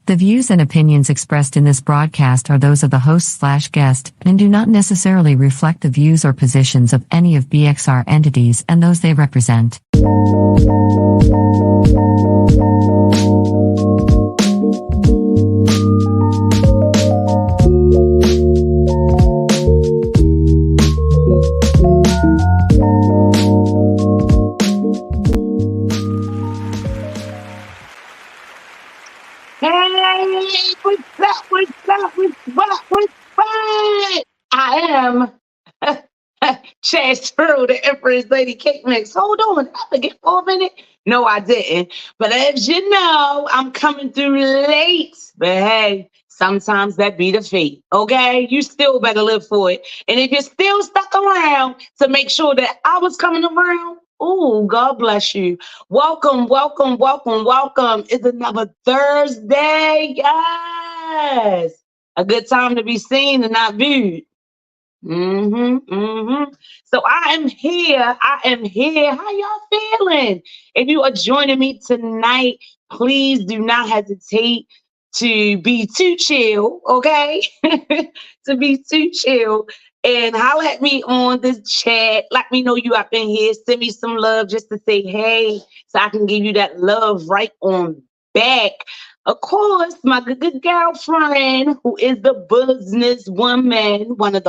The views and opinions expressed in this broadcast are those of the host/guest and do not necessarily reflect the views or positions of any of BXR entities and those they represent. Hey, what's up? I am Chad Sparrow, the Empress Lady Cake Mix. Hold on, did I forget for a minute? No, I didn't. But as you know, I'm coming through late. But hey, sometimes that be the fate, okay? You still better live for it. And if you're still stuck around to make sure that I was coming around, oh, God bless you. Welcome. It's another Thursday. Yes. A good time to be seen and not viewed. So I am here. How y'all feeling? If you are joining me tonight, please do not hesitate to be too chill, okay? To be too chill. And holler at me on this chat. Let me know you up in here. Send me some love just to say hey, so I can give you that love right on back. Of course, my good girlfriend, who is the business woman, one of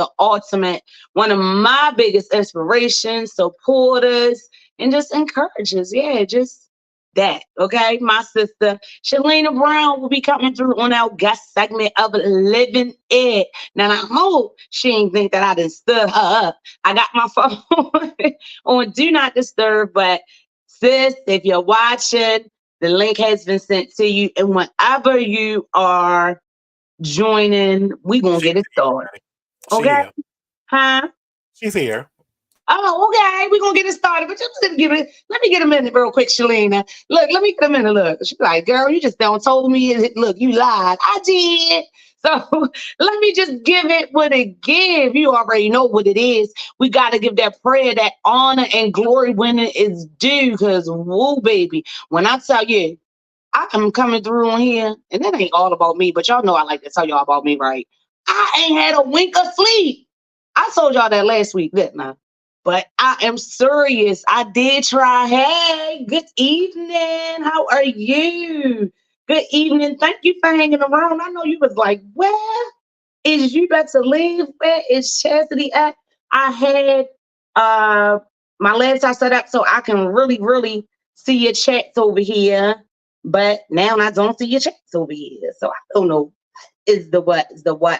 my biggest inspirations, supporters, and just encouragers. Yeah, just that. Okay, my sister Shelena Brown will be coming through on our guest segment of Living It. Now, I hope she ain't think that I done stood her up. I got my phone on Do Not Disturb, but sis, if you're watching, the link has been sent to you, and whenever you are joining, we're going to get it started. Okay? Huh? She's here. Oh, okay. We're going to get it started. But just let me get a minute real quick, Shelena. Look, let me get a minute. Look. She's like, girl, you just don't told me. Look, you lied. I did. So let me just give it what it give. You already know what it is. We got to give that prayer, that honor and glory when it is due. Because, whoa, baby, when I tell you, I am coming through on here, and that ain't all about me, but y'all know I like to tell y'all about me, right? I ain't had a wink of sleep. I told y'all that last week, didn't I? But I am serious. I did try. Hey, good evening. How are you? Good evening. Thank you for hanging around. I know you was like, where is you about to live? Where is Chastity at? I had my laptop set up so I can really see your chats over here. But now I don't see your chats over here. So I don't know is the what.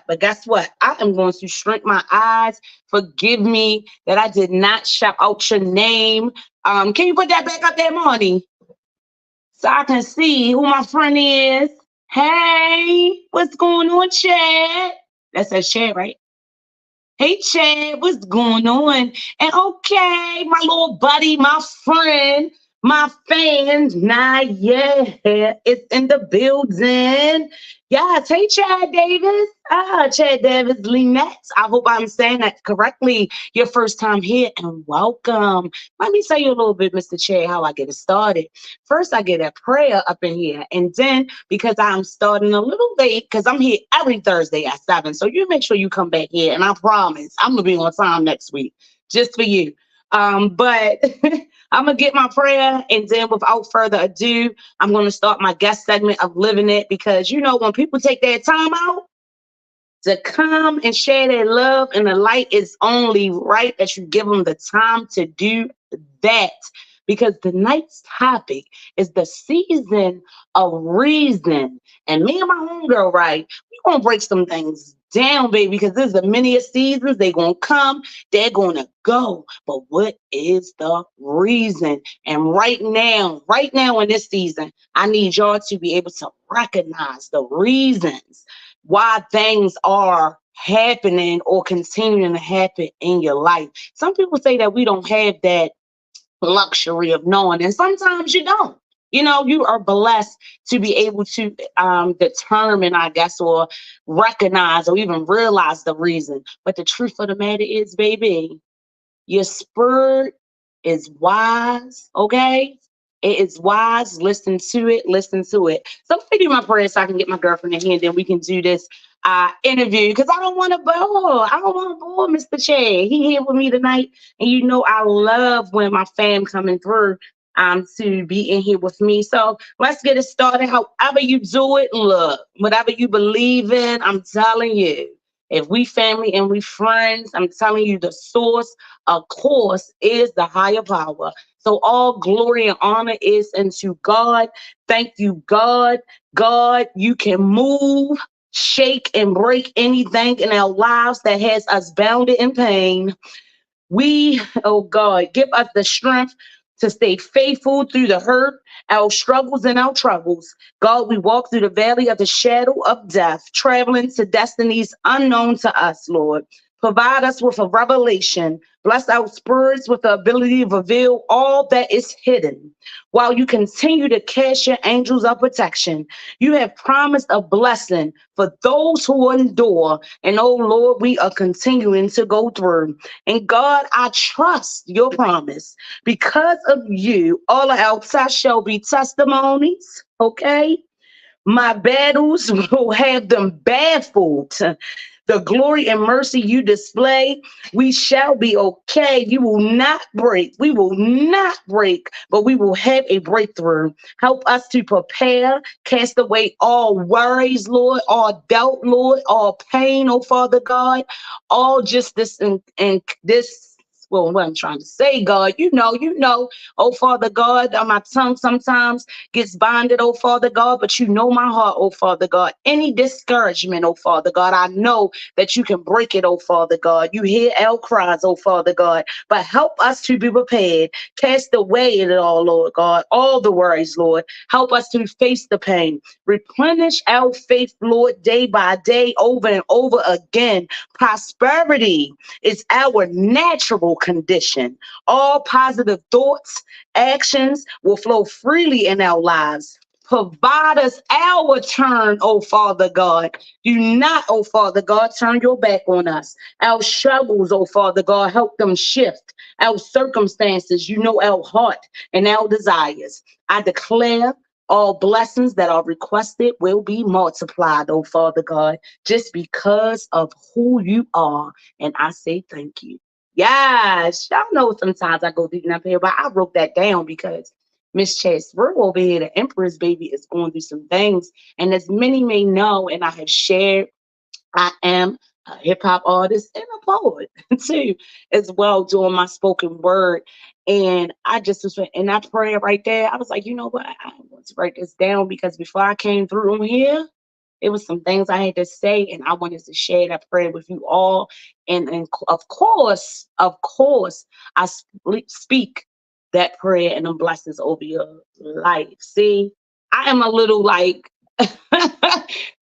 But guess what? I am going to shrink my eyes. Forgive me that I did not shout out your name. Can you put that back up there, Marty? So I can see who my friend is. Hey, what's going on, Chad? That says Chad, right? Hey, Chad, what's going on? And okay, my little buddy, my friend, my fans, it's in the building. Yes, hey, Chad Davis. Chad Davis Lynette. I hope I'm saying that correctly. Your first time here, and welcome. Let me tell you a little bit, Mr. Chad, how I get it started. First, I get a prayer up in here, and then because I'm starting a little late, because I'm here every Thursday at 7, so you make sure you come back here, and I promise I'm gonna be on time next week, just for you. But I'm gonna get my prayer, and then without further ado, I'm gonna start my guest segment of Living It, because you know when people take their time out to come and share their love and the light, is only right that you give them the time to do that. Because tonight's topic is the season of reason. And me and my homegirl, right, we're gonna break some things down, baby, because there's a many seasons. They're gonna come, they're gonna go. But what is the reason? And right now in this season, I need y'all to be able to recognize the reasons why things are happening or continuing to happen in your life. Some people say that we don't have that luxury of knowing, and sometimes you don't. You know, you are blessed to be able to determine, I guess, or recognize or even realize the reason. But the truth of the matter is, baby, your spirit is wise, okay? It is wise. Listen to it. Listen to it. So let me do my prayer so I can get my girlfriend in here, and then we can do this interview because I don't want to bore. I don't want to bore Mr. Chad. He here with me tonight, and you know I love when my fam coming through to be in here with me. So let's get it started. However you do it, look, whatever you believe in, I'm telling you. If we family and we friends, I'm telling you the source, of course, is the higher power. So all glory and honor is unto God. Thank you, God. God, you can move, shake, and break anything in our lives that has us bounded in pain. We, oh God, give us the strength to stay faithful through the hurt, our struggles, and our troubles. God, we walk through the valley of the shadow of death, traveling to destinies unknown to us, Lord. Provide us with a revelation. Bless our spirits with the ability to reveal all that is hidden. While you continue to cast your angels of protection, you have promised a blessing for those who endure. And oh Lord, we are continuing to go through. And God, I trust your promise. Because of you, all of our tests shall be testimonies. Okay? My battles will have them baffled. The glory and mercy you display, we shall be okay. You will not break. We will not break, but we will have a breakthrough. Help us to prepare, cast away all worries, Lord, all doubt, Lord, all pain, oh Father God, all just this and this. Well, what I'm trying to say, God, you know, oh Father God, my tongue sometimes gets bonded, oh Father God, but you know my heart, oh Father God. Any discouragement, oh Father God, I know that you can break it, oh Father God. You hear our cries, oh Father God, but help us to be prepared. Cast away it all, Lord God, all the worries, Lord. Help us to face the pain. Replenish our faith, Lord, day by day, over and over again. Prosperity is our natural condition. All positive thoughts, actions will flow freely in our lives. Provide us our turn, oh Father God. Do not, oh Father God, turn your back on us. Our struggles, oh Father God, help them shift. Our circumstances, you know our heart and our desires. I declare all blessings that are requested will be multiplied, oh Father God, just because of who you are. And I say thank you. Yes, y'all know sometimes I go deep enough here, but I wrote that down because Miss Chase, we're over here, the Emperor's baby is going through some things. And as many may know, and I have shared, I am a hip hop artist and a poet too, as well, doing my spoken word. And I just was in that prayer right there. I was like, you know what? I want to write this down because before I came through on here, it was some things I had to say, and I wanted to share that prayer with you all. And of course, I speak that prayer and them blessings over your life. See, I am a little like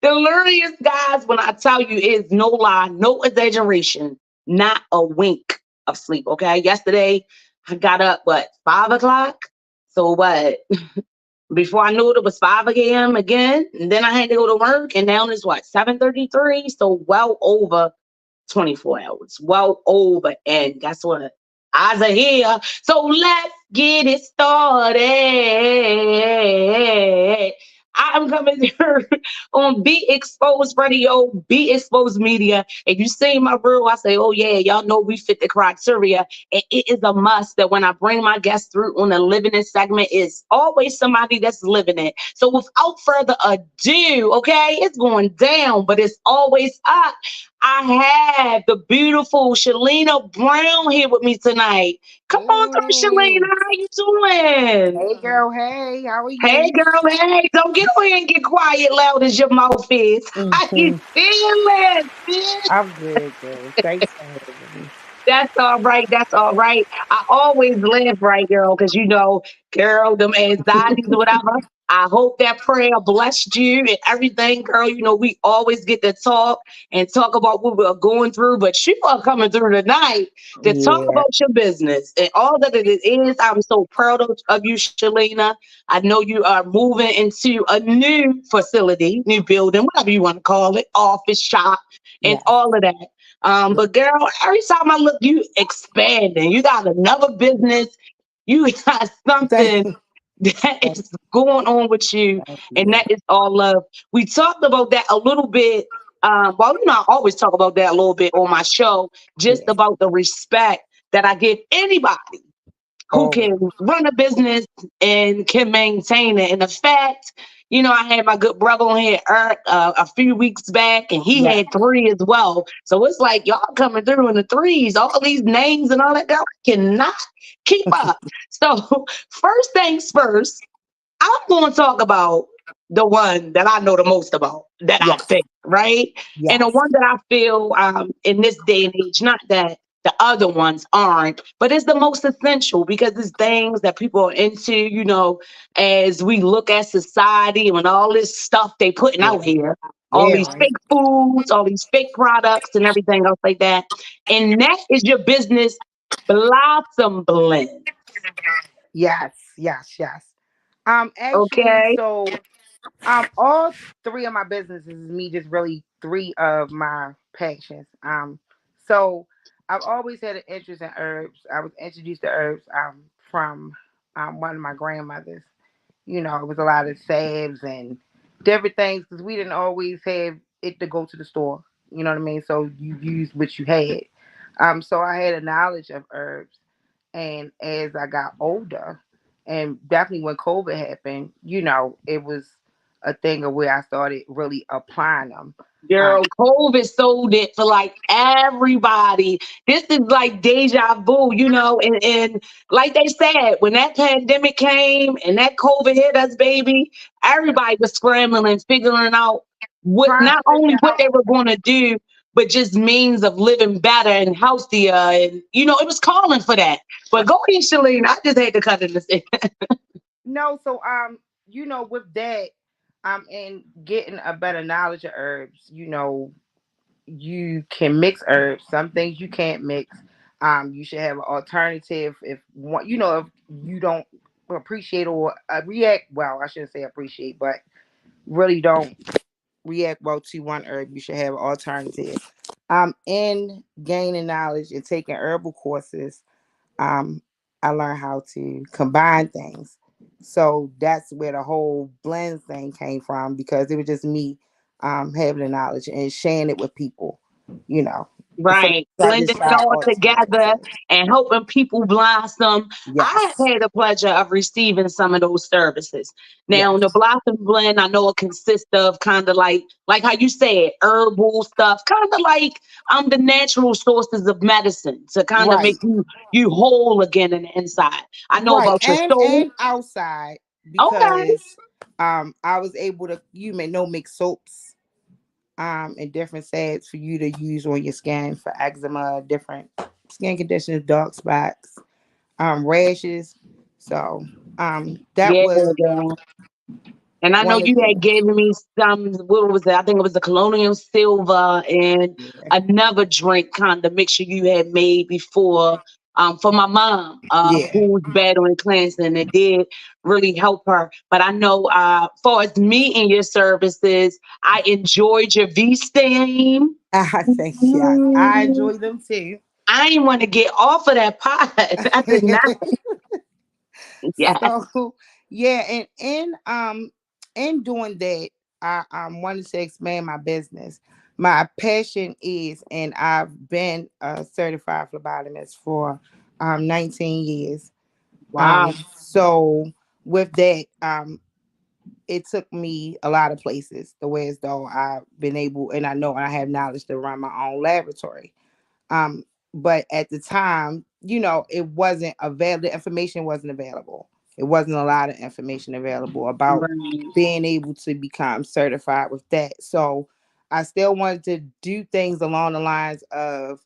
delirious, guys. When I tell you, it's no lie, no exaggeration, not a wink of sleep. Okay, yesterday I got up 5 o'clock. So what? Before I knew it, it was 5 a.m. again. And then I had to go to work. And now it's what, 7:33? So well over 24 hours. Well over. And guess what? Eyes are here. So let's get it started. I'm coming here on Be Exposed Radio, Be Exposed Media. If you see my reel, I say, oh yeah, y'all know we fit the criteria. And it is a must that when I bring my guests through on the Living It segment, it's always somebody that's living it. So without further ado, okay, it's going down, but it's always up. I have the beautiful Shelena Brown here with me tonight. Come on through, Shelena. Hey, How you doing? hey girl, hey, how are Hey, you? girl, hey, don't get on here and get quiet loud as your mouth is. How you Mhm. feeling, sis? I'm good, girl. Thanks for having me. That's all right. That's all right. I always laugh, right, girl, because girl, them anxieties or whatever. I hope that prayer blessed you and everything, girl. We always get to talk and talk about what we're going through, but you are coming through tonight to talk Yeah, about your business and all that it is. I'm so proud of you, Shelena. I know you are moving into a new facility, new building, whatever you want to call it, office, shop, and yeah. all of that. But girl, every time I look, you expanding. You got another business. You got Thank something you. that Thank is going on with you, thank and you. that is all love. We talked about that a little bit. Well, I always talk about that a little bit on my show, just Yeah. about the respect that I give anybody who Oh, can run a business and can maintain it. And the fact, I had my good brother on here, Eric, a few weeks back, and he yeah. had three as well. So it's like y'all coming through in the threes, all these names and all that. Girl, I cannot keep up. So first things first, I'm going to talk about the one that I know the most about, that I Yes. think, right? And the Yes. one that I feel in this day and age, not that the other ones aren't, but it's the most essential because it's things that people are into, as we look at society and all this stuff they putting Yeah. out here, all Yeah, these right. fake foods, all these fake products and everything else like that. And that is your business Blossom Blend. Yes, yes, yes. Actually, Okay? so all three of my businesses is me just really three of my passions. So I've always had an interest in herbs. I was introduced to herbs from one of my grandmothers. It was a lot of salves and different things because we didn't always have it to go to the store. You know what I mean? So you used what you had. So I had a knowledge of herbs, and as I got older, and definitely when COVID happened, it was a thing of where I started really applying them. Um, Girl, COVID sold it for like everybody. This is like deja vu, and like they said, when that pandemic came and that COVID hit us, baby, everybody was scrambling and figuring out trying to not only figure what out. they were going to do, but just means of living better and healthier. And, it was calling for that. But go ahead, Shelena. I just had to cut in this. No, so with that, and getting a better knowledge of herbs, you can mix herbs. Some things you can't mix. You should have an alternative if one, if you don't appreciate or react well. I shouldn't say appreciate, but really don't react well to one herb. You should have an alternative. In gaining knowledge and taking herbal courses, um, I learned how to combine things. So that's where the whole blend thing came from because it was just me having the knowledge and sharing it with people, you know. So Right. I Blending just it tried all together alternatives. and helping people blossom. I Yes. have had the pleasure of receiving some of those services. Now, the Yes. Blossom Blend, I know it consists of kind of like how you said, herbal stuff, kind of like the natural sources of medicine to kind of make Right. you whole again in the inside. I know Right. about your soul. And outside Okay. because I was able to make soaps and different sets for you to use on your skin for eczema, different skin conditions, dark spots, rashes. So that Yeah, was girl. And I know one of you the had things. given me some, what was it? I think it was the colonial silver and Yeah. another drink kind of mixture you had made before for my mom, Yeah. who's battling cancer, and it did really help her. But I know, far as me and your services, I enjoyed your V stain. I think yes. I Mm, enjoy them too. I didn't want to get off of that pot. I did not. Yeah. So yeah, and in doing that, I wanted to expand my business. My passion is, and I've been a certified phlebotomist for 19 years. Wow. So with that, it took me a lot of places. The way as though I've been able, and I know I have knowledge to run my own laboratory. Um, but at the time, it wasn't available. The information wasn't available. It wasn't a lot of information available about Right. being able to become certified with that. So I still wanted to do things along the lines of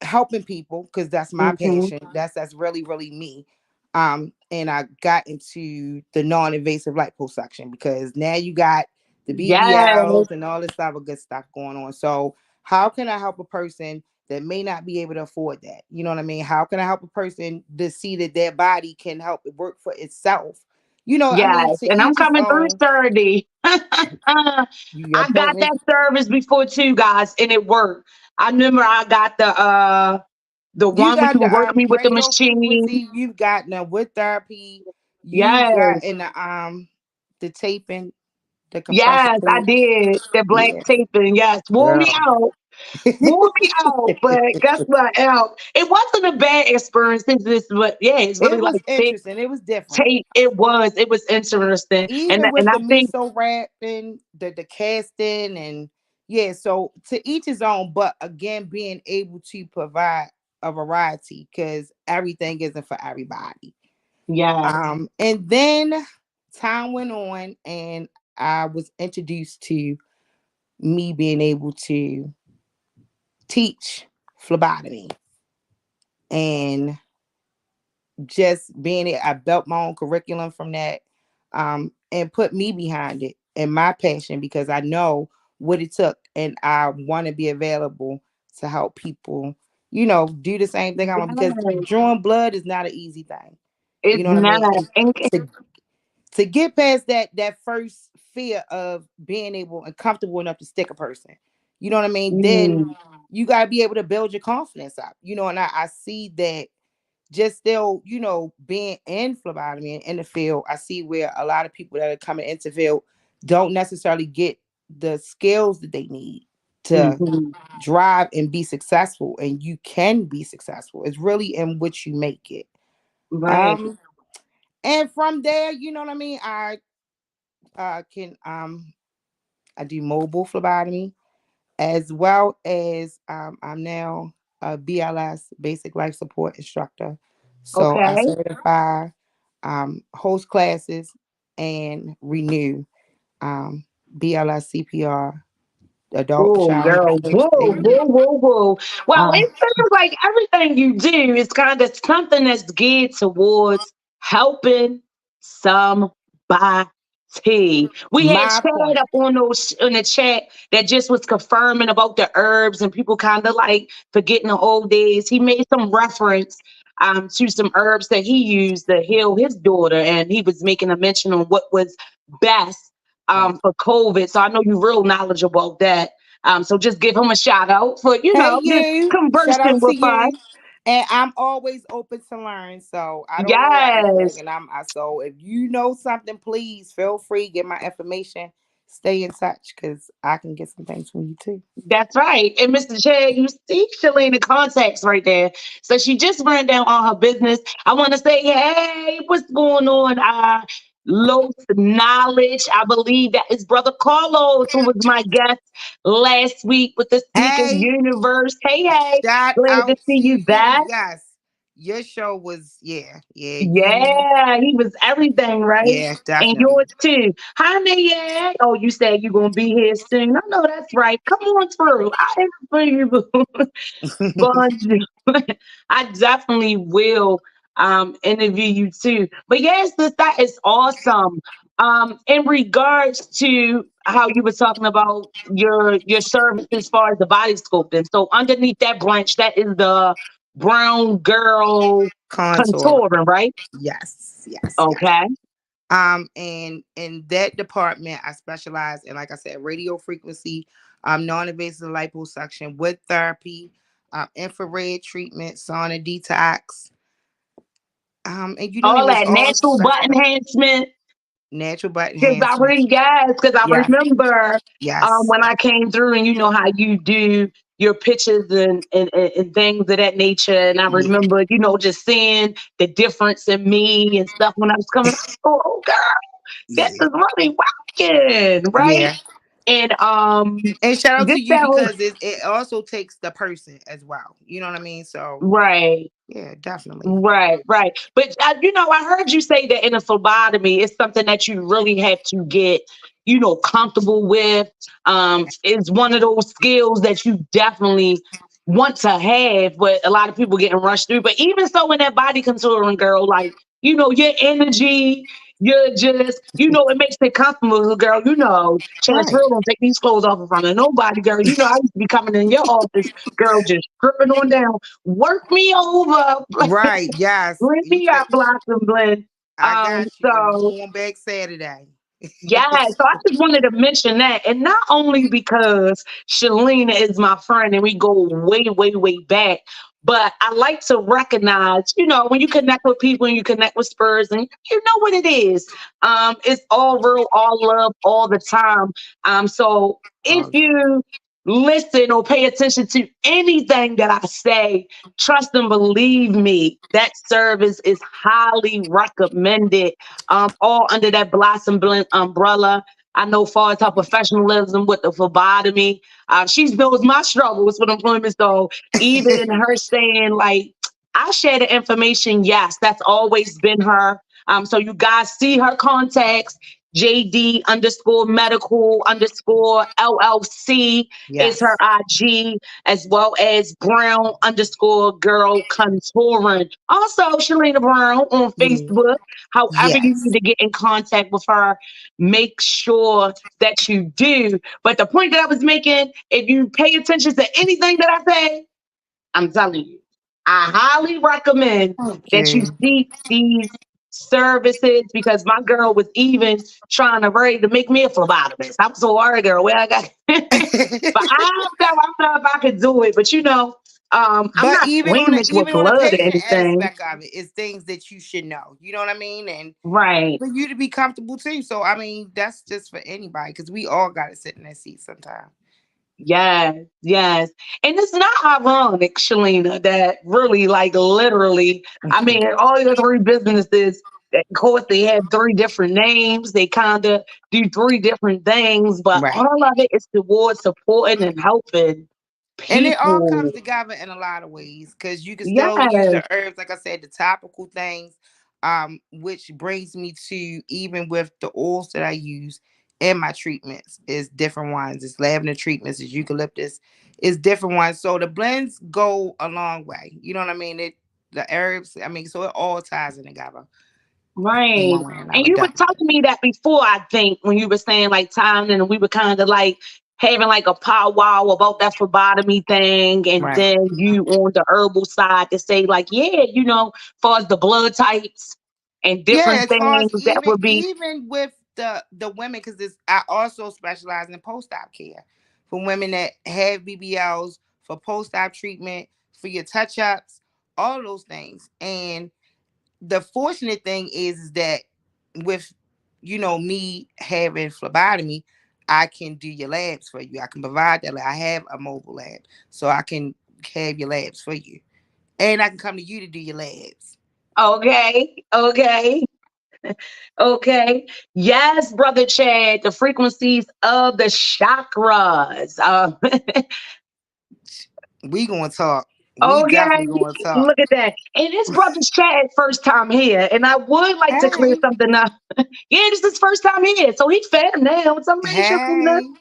helping people because that's my Hmm. passion. That's really really me. And I got into the non-invasive liposuction because now you got the Yes. BBLs and all this other good stuff going on. So how can I help a person that may not be able to afford that? You know what I mean? How can I help a person to see that their body can help it work for itself? I Yes, mean, to and I'm each his coming through own. 30. Your I got appointment. that service before too, guys, and it worked. I remember I got the You one where got you the would work me with the radio machine. frequency. You've got the wood therapy. You got Yes. in the taping, the compressor Yes, I tape. did. The black Yeah, taping. Yes. Wore me girl. out. Wore me out. But guess what? It wasn't a bad experience. It's just, but yeah, it's really It like was thick interesting. It was different. tape. It was. It was interesting. And Even and with I the think, miso wrapping, the casting, and yeah, so to each his own, but again, being able to provide a variety because everything isn't for everybody. yes. And then time went on, and I was introduced to me being able to teach phlebotomy and just I built my own curriculum from that, and put me behind it and my passion because I know what it took and I want to be available to help people, do the same thing I want because Yes. drawing blood is not an easy thing. You It's know what I not. mean? And And, to to get past that first fear of being able and comfortable enough to stick a person, you know what I mean? Then mm, you gotta be able to build your confidence up. And I see that just still, being in phlebotomy and in the field, I see where a lot of people that are coming into the field don't necessarily get the skills that they need to mhm. drive and be successful. And you can be successful. It's really in which you make it. Right. Um, and from there, you know what I mean? Can I do mobile phlebotomy as well as I'm now a BLS basic life support instructor. So I Okay. certify, host classes, and renew BLS CPR, adult Oh, child girl. first Whoa, aid. whoa, whoa, whoa. Well, Um, it seems like everything you do is kind of something that's geared towards helping somebody. We had my chat point. up on those in the chat that just was confirming about the herbs and people kind of like forgetting the old days. He made some reference to some herbs that he used to heal his daughter, and he was making a mention on what was best Right. for COVID. So I know you're real knowledgeable about that. So just give him a shout out for, Hey just you! Shout conversing out to with us. you. And I'm always open to learn, so I don't know everything. Yes, And so if you know something, please feel free get my information. Stay in touch because I can get some things from you too. that's right. And Mr. Chad, you see Shelena contacts right there. So she just ran down on her business. I want to say, hey, what's going on? Los Knowledge. I believe that is Brother Carlos, who was my guest last week with the Sneaker Hey, Universe. Hey, hey, shout glad to out see to you you. back. Yes, your show was you Yeah, he was everything, right? yeah And definitely. yours too. Hi, Mayak. Oh, you said you're gonna be here soon. I know that's right. Come on through. I interview you, boo. But I definitely will interview you too. But yes, that is awesome. In regards to how you were talking about your service as far as the body sculpting. So underneath that branch, that is the brown girl Contour. contouring, right? Yes. Okay. And in that department, I specialize in, like I said, radio frequency, non-invasive liposuction with therapy, infrared treatment, sauna detox, and you All name it, it's that all natural butt separate. enhancement. Natural butt enhancement. Because I Yeah. remember Yes. when I came through, and you know how you do your pictures and things of that nature. And I Yeah. remember, just seeing the difference in me and stuff when I was coming. Oh, girl, this Yeah. is really working, right? Yeah. And And shout out to just you that whole because it also takes the person as well. You know what I mean? So right. yeah, definitely. Right. But I heard you say that in a phlebotomy, it's something that you really have to get, comfortable with. It's one of those skills that you definitely want to have, but a lot of people getting rushed through. But even so, in that body contouring, girl, like your energy, you're just, it makes it comfortable, girl. Chance Right. real don't take these clothes off in front of nobody, girl. I used to be coming in your office, girl, just stripping on down. Work me over. Right. Yes. Bring You me could. out Blossom Blend. I got you. And So going back Saturday. yeah, so I just wanted to mention that. And not only because Shelena is my friend and we go way, way, way back, But I like to recognize, when you connect with people and you connect with Spurs, and you know what it is. It's all real, all love, all the time. So if Oh, you listen or pay attention to anything that I say, trust and believe me, that service is highly recommended. All under that Blossom Blend umbrella. I know far as her professionalism with the phlebotomy. She knows my struggles with employment. So even her saying like, I share the information. Yes, that's always been her. So you guys see her contacts. JD underscore medical underscore LLC is her yes. IG, as well as Brown underscore girl contouring. Also, Shelena Brown on Yeah. Facebook. However, you need Yes. to get in contact with her, make sure that you do. But the point that I was making, if you pay attention to anything that I say, I'm telling you, I highly recommend that you Okay. seek these services because my girl was even trying to ready to make me a phlebotomist. I'm so worried, girl. Where I got, but I don't know if I could do it. But I'm But not squeamish with even on the blood or patient anything. aspect of it, is things that you should know. You know what I mean? And Right. for you to be comfortable too. So I mean, that's just for anybody because we all got to sit in that seat sometime. Yes, yes. And it's not ironic, Shelena, that really, like, literally, I mean, all your three businesses, of course, they have three different names. They kind of do three different things, but Right. all of it is towards supporting and helping And it all comes people. together in a lot of ways because you can still use Yes, the herbs, like I said, the topical things. Which brings me to even with the oils that I use in my treatments is different ones. It's lavender treatments, it's eucalyptus, it's different ones. So the blends go a long way. You know what I mean? The herbs, I mean, so it all ties in together in right. one way or And another. you were Definitely. telling me that before, I think, when you were saying like time, and we were kind of like having like a powwow about that phlebotomy thing, and Right. then you on the herbal side to say like, yeah, far as the blood types and Yeah, different as far as things that would be even with the women, because I also specialize in post op care for women that have BBLs, for post op treatment, for your touch ups, all those things. And the fortunate thing is that with me having phlebotomy, I can do your labs for you. I can provide that. I have a mobile lab, so I can have your labs for you, and I can come to you to do your labs. okay, okay, okay. Yes, brother Chad, the frequencies of the chakras. We gonna talk. We Okay, definitely gonna talk. look at that. And this brother's Chad first time here, and I would like to clear Hey, something up. Yeah, this is his first time here, so he's fair now. It's amazing.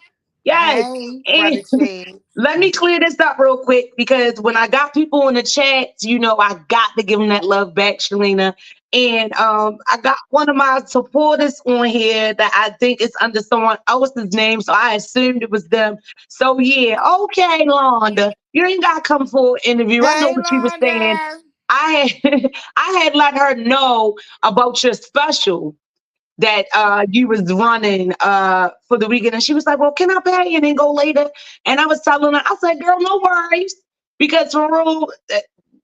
hey, Yes. hey, And brother Chad. let me clear this up real quick because when I got people in the chats, I got to give them that love back, Shelena. And I got one of my supporters on here that I think is under someone else's name, so I assumed it was them. So yeah, okay, Londa, you ain't got to come for an interview. I know Hey, what you were saying. Londa. I had I had let her know about your special that you was running for the weekend. And she was like, well, can I pay and then go later? And I was telling her, I said, girl, no worries. Because for real,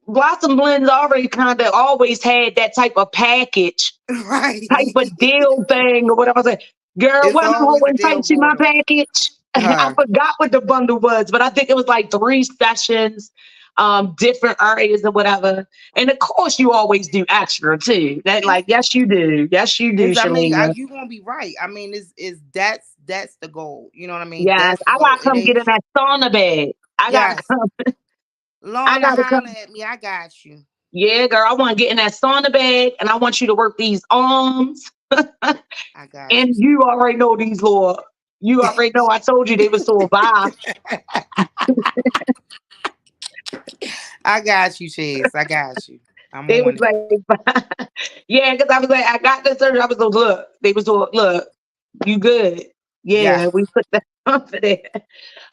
Blossom Blends already kind of always had that type of package, Right. type of deal thing or whatever. I said, girl, It's wasn't always a holding deal tight to my going on. package. I Huh. forgot what the bundle was, but I think it was like 3 sessions, different areas or whatever. And of course, you always do extra too. That like, yes, you do. Yes, you do, It's, I mean, Shalina. you gonna be right. I mean, is that's the goal. You know what I mean? Yes, That's the I goal. gotta It come ain't. get in that sauna bed. I gotta Yes. come. I Londa, gotta holler come. at me. I got you. Yeah, girl, I want to get in that sauna bed, and I want you to work these arms. I got you. And you already know these, Lord. You already know. I told you they were so vile. I got you, Chase. I got you. I'm They was on it. like, yeah, because I was like, I got the surgery. I was like, look. They was all, look, you good. Yeah. Yeah, we put that on for there.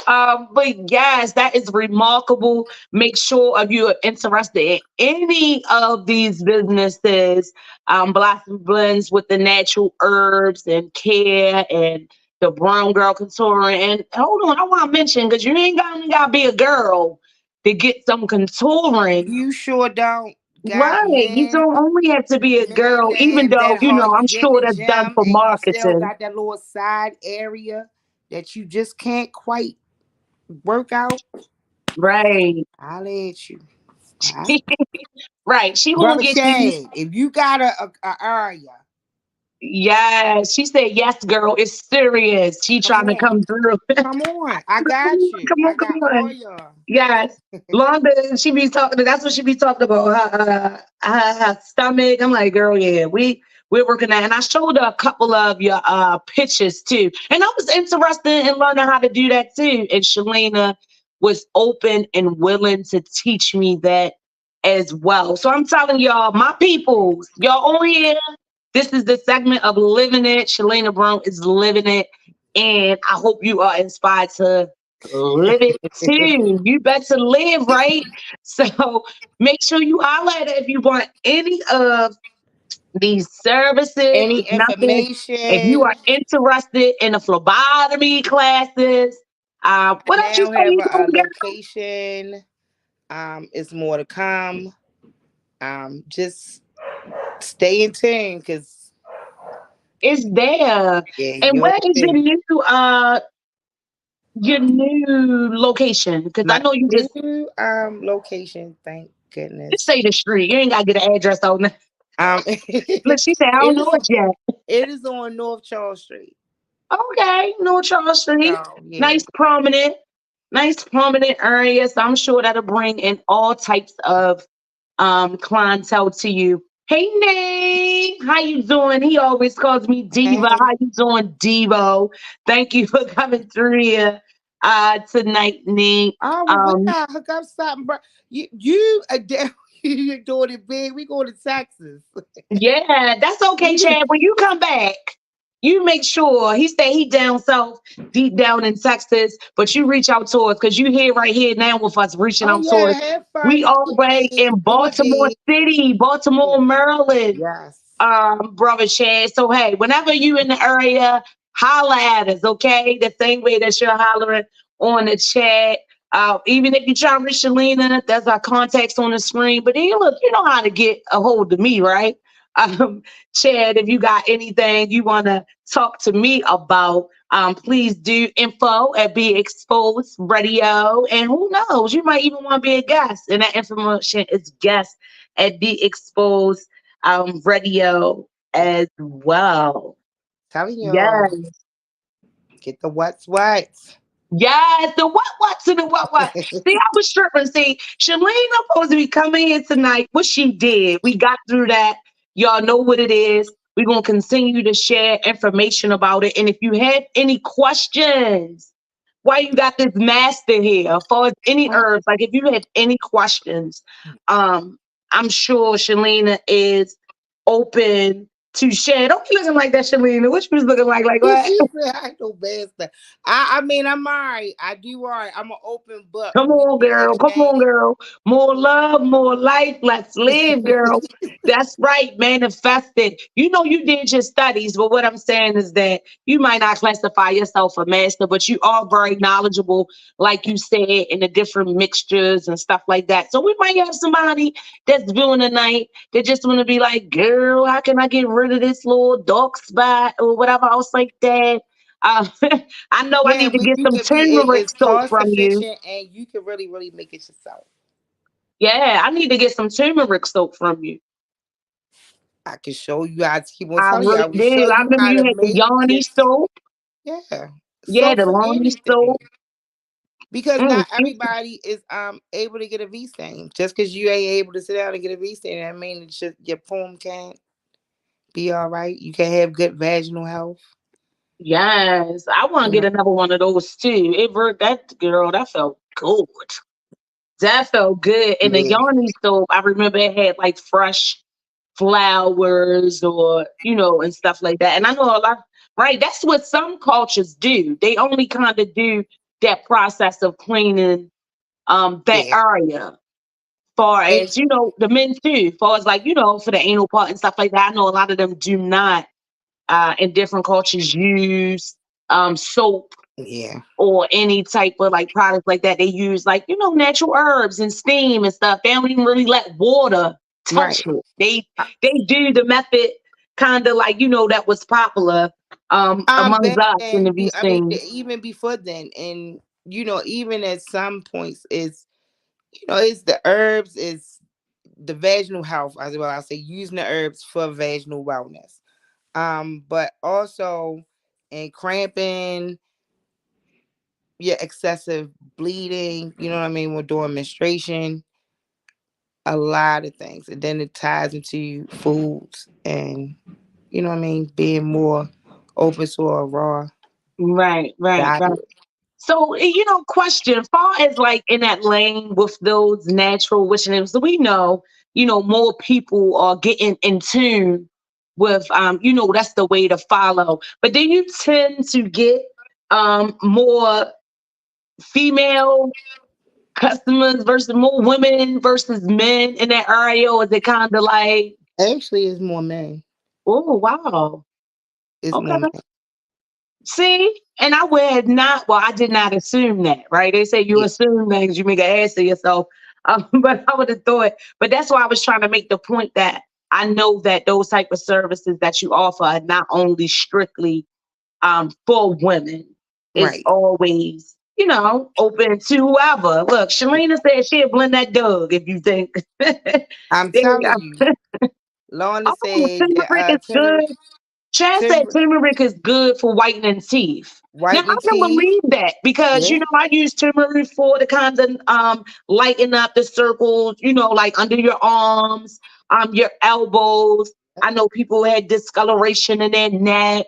But yes, that is remarkable. Make sure if you're interested in any of these businesses, Blossom Blends with the natural herbs and care and the brown girl contouring. And hold on, I want to mention because you ain't got to be a girl. to get some contouring. You sure don't got Right. You don't only have to be a men girl, that even if though, that hard you I'm get in sure the that's done gym for and you still marketing. got that little side area that you just can't quite work out. Right. I'll let you. Right. Right. She gonna Brother get these. Chad, if you got a area, Yes. She said, yes, girl, it's serious. She come trying to on. come through. Come on. I got you. Come on, I come got all on. y'all. Yes. Londa, she be talking, that's what she be talking about. Her stomach. I'm like, girl, yeah, we're working that. And I showed her a couple of your pictures too. And I was interested in learning how to do that too. And Shelena was open and willing to teach me that as well. So I'm telling y'all, my peoples, y'all on here. This is the segment of Living It. Shelena Brown is living it. And I hope you are inspired to live it too. You better live, right? So make sure you holler at it if you want any of these services. Any It's nothing. If you information, are interested in the phlebotomy classes, I what else you now say have you a doing? location. It's more to come. Just stay in tune because It's there. yeah, And you'll where is see. your new location? Because I My know you just new location, thank say goodness. the street. You ain't gotta get an address on it. Look, It she said, I don't know is it yet. it is on North Charles Street. Okay, North Charles Street. So yeah. Nice, prominent area. So I'm sure that'll bring in all types of clientele to you. Hey Nate, how you doing? He always calls me Diva. Hey. How you doing, Devo? Thank you for coming through here tonight, Nate. Oh well, we Um, got hook up something, bro. You you're doing it big. We going to Texas. Yeah, that's okay, We Chad. When you come back, you make sure he stay he down south, deep down in Texas, but you reach out to us because you here right here now with us reaching oh out to yeah, us. have We fun, all the do way big, in do it Baltimore big. City, Baltimore, Maryland, Yes. brother Chad. So hey, whenever you in the area, holla at us, okay? The same way that you're hollering on the chat. Even if you try to reach Shelena, there's our contacts on the screen. But then look, you know how to get a hold of me, right? Um, Chad, if you got anything you want to talk to me about, please do info at Be Exposed Radio. And who knows, you might even want to be a guest. And that information is guest at Be Exposed Radio as well. Telling y'all, Yes. get the what's. Yes, the what's in the what. See, I was tripping. See, Shelena supposed to be coming in tonight. What she did, we got through that. Y'all know what it is. We're gonna continue to share information about it. And if you have any questions, why you got this master here? As far as any herbs, like if you have any questions, um, I'm sure Shelena is open to share. Don't be looking like that, Shelena. What you was looking like what? She said I know bad stuff. I mean, I'm all right. I do all right. I'm an open book. Come You on, know what girl. Come I'm on, girl. More love, more life. Let's live, girl. That's right. Manifest it. You know, you did your studies, but what I'm saying is that you might not classify yourself a master, but you are very knowledgeable, like you said, in the different mixtures and stuff like that. So we might have somebody that's viewing tonight that just want to be like, girl, how can I get rid of this little dark spot or whatever else like that? Uh, I know I Yeah, need to but get you some could be turmeric it's soap cost from you. efficient and you can really make it yourself. Yeah, I need to get some turmeric soap from you. I can show you. I keep on I telling you. really I will do. show I you remember how you to had the make Yanni just soap. yeah Yeah, soap the for Lonnie anything soap. because Mm, not everybody is able to get a V stain. Just because you ain't able to sit down and get a V stain, I mean it's just your poem can't be all right. You can have good vaginal health. yes, I want to You know, get another one of those too. That girl, that felt good. That felt good. And the yeah, Yanni soap, I remember it had like fresh flowers or and stuff like that. And I know a lot, right? That's what some cultures do. They only kind of do that process of cleaning that yeah. area. Far And as the men too, far as like for the anal part and stuff like that. I know a lot of them do not in different cultures use soap Yeah. or any type of like products like that. They use like, natural herbs and steam and stuff. They don't even really let water touch Right. it. They do the method kind of like, that was popular amongst Back us in then, the V I mean, scene. even before then, and even at some points, it's the herbs, is the vaginal health as well. I'll say using the herbs for vaginal wellness. But also in cramping, yeah, excessive bleeding. You know what I mean? We're doing menstruation, a lot of things, and then it ties into foods and you know what I mean, being more open to a raw Right, right, right. diet. So, question, far as like in that lane with those natural wishing names, so we know, more people are getting in tune with, that's the way to follow. But then you tend to get more female customers versus more women versus men in that area, or is it kind of like, Actually, it's more men. oh, wow. It's Okay. more men. See, and I would not. Well, I did not assume that, right? They say you Yeah, assume things, you make an ass of yourself. But I would have thought. But that's why I was trying to make the point that I know that those type of services that you offer are not only strictly for women. It's right. always, open to whoever. Look, Shelena said she'll blend that dog if you think. I'm There you telling you, go. Lorna Oh, said that turmeric is good. Chad said turmeric turmeric is good for whitening teeth. Now I whitening can teeth. believe that because Yeah, I use turmeric for the kind of lighten up the circles, like under your arms, your elbows. I know people had discoloration in their neck,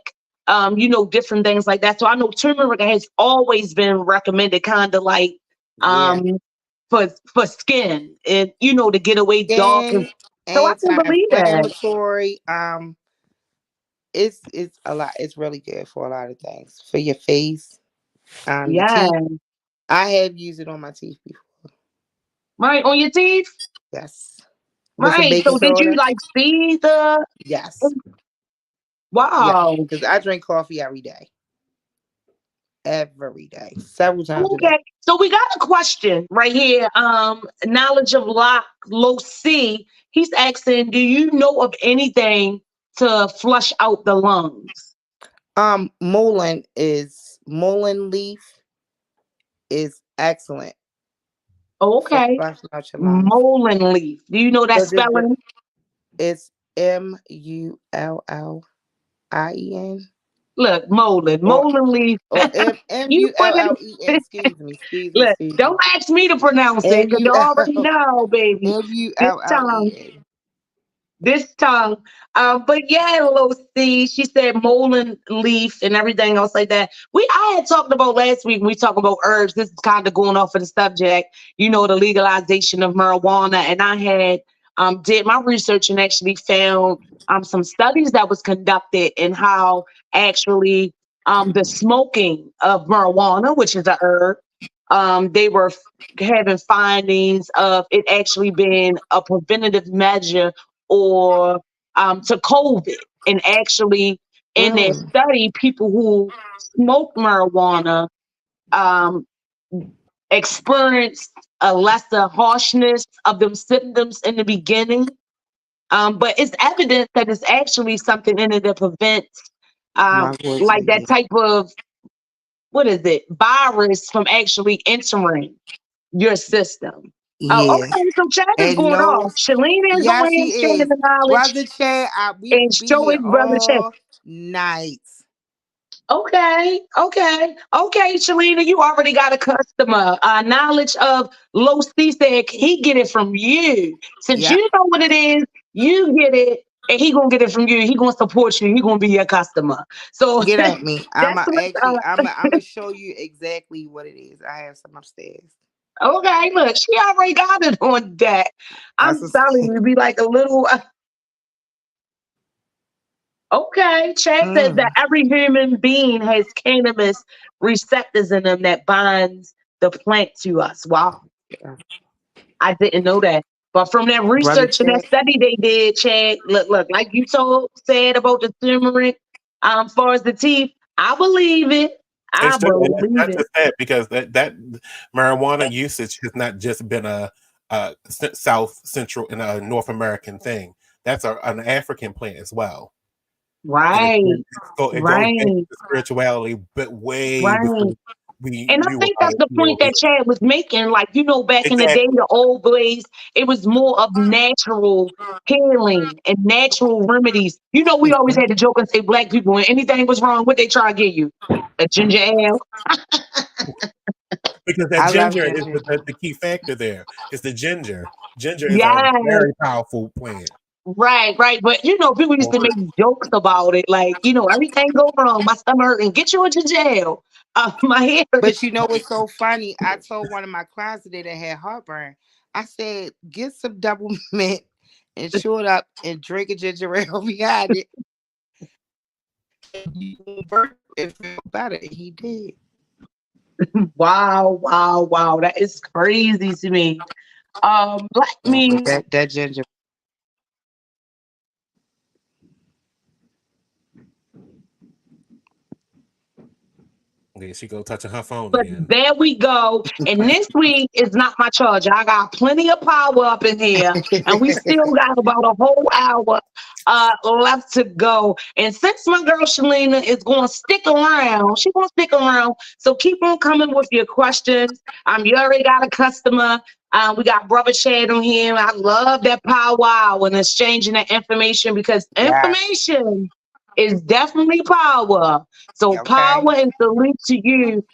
different things like that. So I know turmeric has always been recommended, kind of like yeah. um for skin and to get away dark. Skin, So I can believe that. anti-inflammatory. It's a lot. It's really good for a lot of things. For your face, your Yeah. teeth. I have used it on my teeth before. Right, on your teeth? Yes. With some Right. baking So did you soda. like see the Yes. Yes. wow. Because I drink coffee every day, several times a day. Okay. So we got a question right here. Knowledge of low C. He's asking, do you know of anything to flush out the lungs? Mullein leaf is excellent for Okay. flushing out your lungs. Molin leaf. Do you know that Because spelling? it's Mullien Look, Molin. or Molin leaf. You put it Mullen. look, Excuse me. don't ask me to pronounce it M because U you already L know, baby. M U This L L time. E N. This tongue. But yeah, Lucy, she said mullein leaf and everything else like that. I had talked about last week when we talked about herbs. This is kind of going off of the subject, the legalization of marijuana. And I had did my research and actually found some studies that was conducted and how actually the smoking of marijuana, which is a herb, they were having findings of it actually being a preventative measure or to COVID. And actually, in their Mm, study, people who smoked marijuana um, experienced a lesser harshness of them symptoms in the beginning. But it's evident that it's actually something in it that prevents my voice like is that type of what is it virus from actually entering your system. Oh, yeah. okay. So Chad is And going no, off. Shelena is yeah, on here she sharing is. the knowledge Brother Chad, we and will be show here his brother Chad. all night. Okay, okay, okay, Shelena, you already got a customer. Knowledge of low C said he get it from you. Since Yeah. you know what it is, you get it, and he gonna get it from you. He gonna support you. He gonna be your customer. So Get at me. that's what. I'm gonna show you exactly what it is. I have some upstairs. Okay, look, she already got it on deck. I'm That's a, telling you, be like a little. Okay, Chad says that mm, every human being has cannabis receptors in them that binds the plant to us. Wow, I didn't know that. But from that brother research and that Chad. study they did, Chad, look, like you said about the turmeric, far as the teeth, I believe it. I It's true, and it's believe not it. just that because that marijuana usage has not just been a South Central and a North American thing. That's an African plant as well, and Right, it goes back right, to spirituality, but way right. before we And I knew think about that's it. the point that Chad was making. Like, back in the day, Exactly. the old days, it was more of natural healing and natural remedies. We always had to joke and say black people, when anything was wrong, what they try to give you? A ginger ale. Because that I love ginger that is ginger. the key factor there. It's the ginger. Ginger is a Yes, very powerful plant. right, right. But people used to make jokes about it. Like, everything go wrong. My stomach hurt and get you a ginger ale. My hair. But you know what's so funny? I told one of my clients today that had heartburn. I said, get some double mint and chew it up and drink a ginger ale behind it. And you will burp and feel better. And he did. Wow, wow, wow. That is crazy to me. Let Yeah, me. but that ginger. Okay, she go touching her phone But again. there we go. And this week is not my charge. I got plenty of power up in here, and we still got about a whole hour left to go. And since my girl Shelena is going to stick around, she's going to stick around. So keep on coming with your questions. You already got a customer. We got Brother Chad on here. I love that powwow and exchanging that information because Yes. information is definitely power. So Okay. power and salute to you,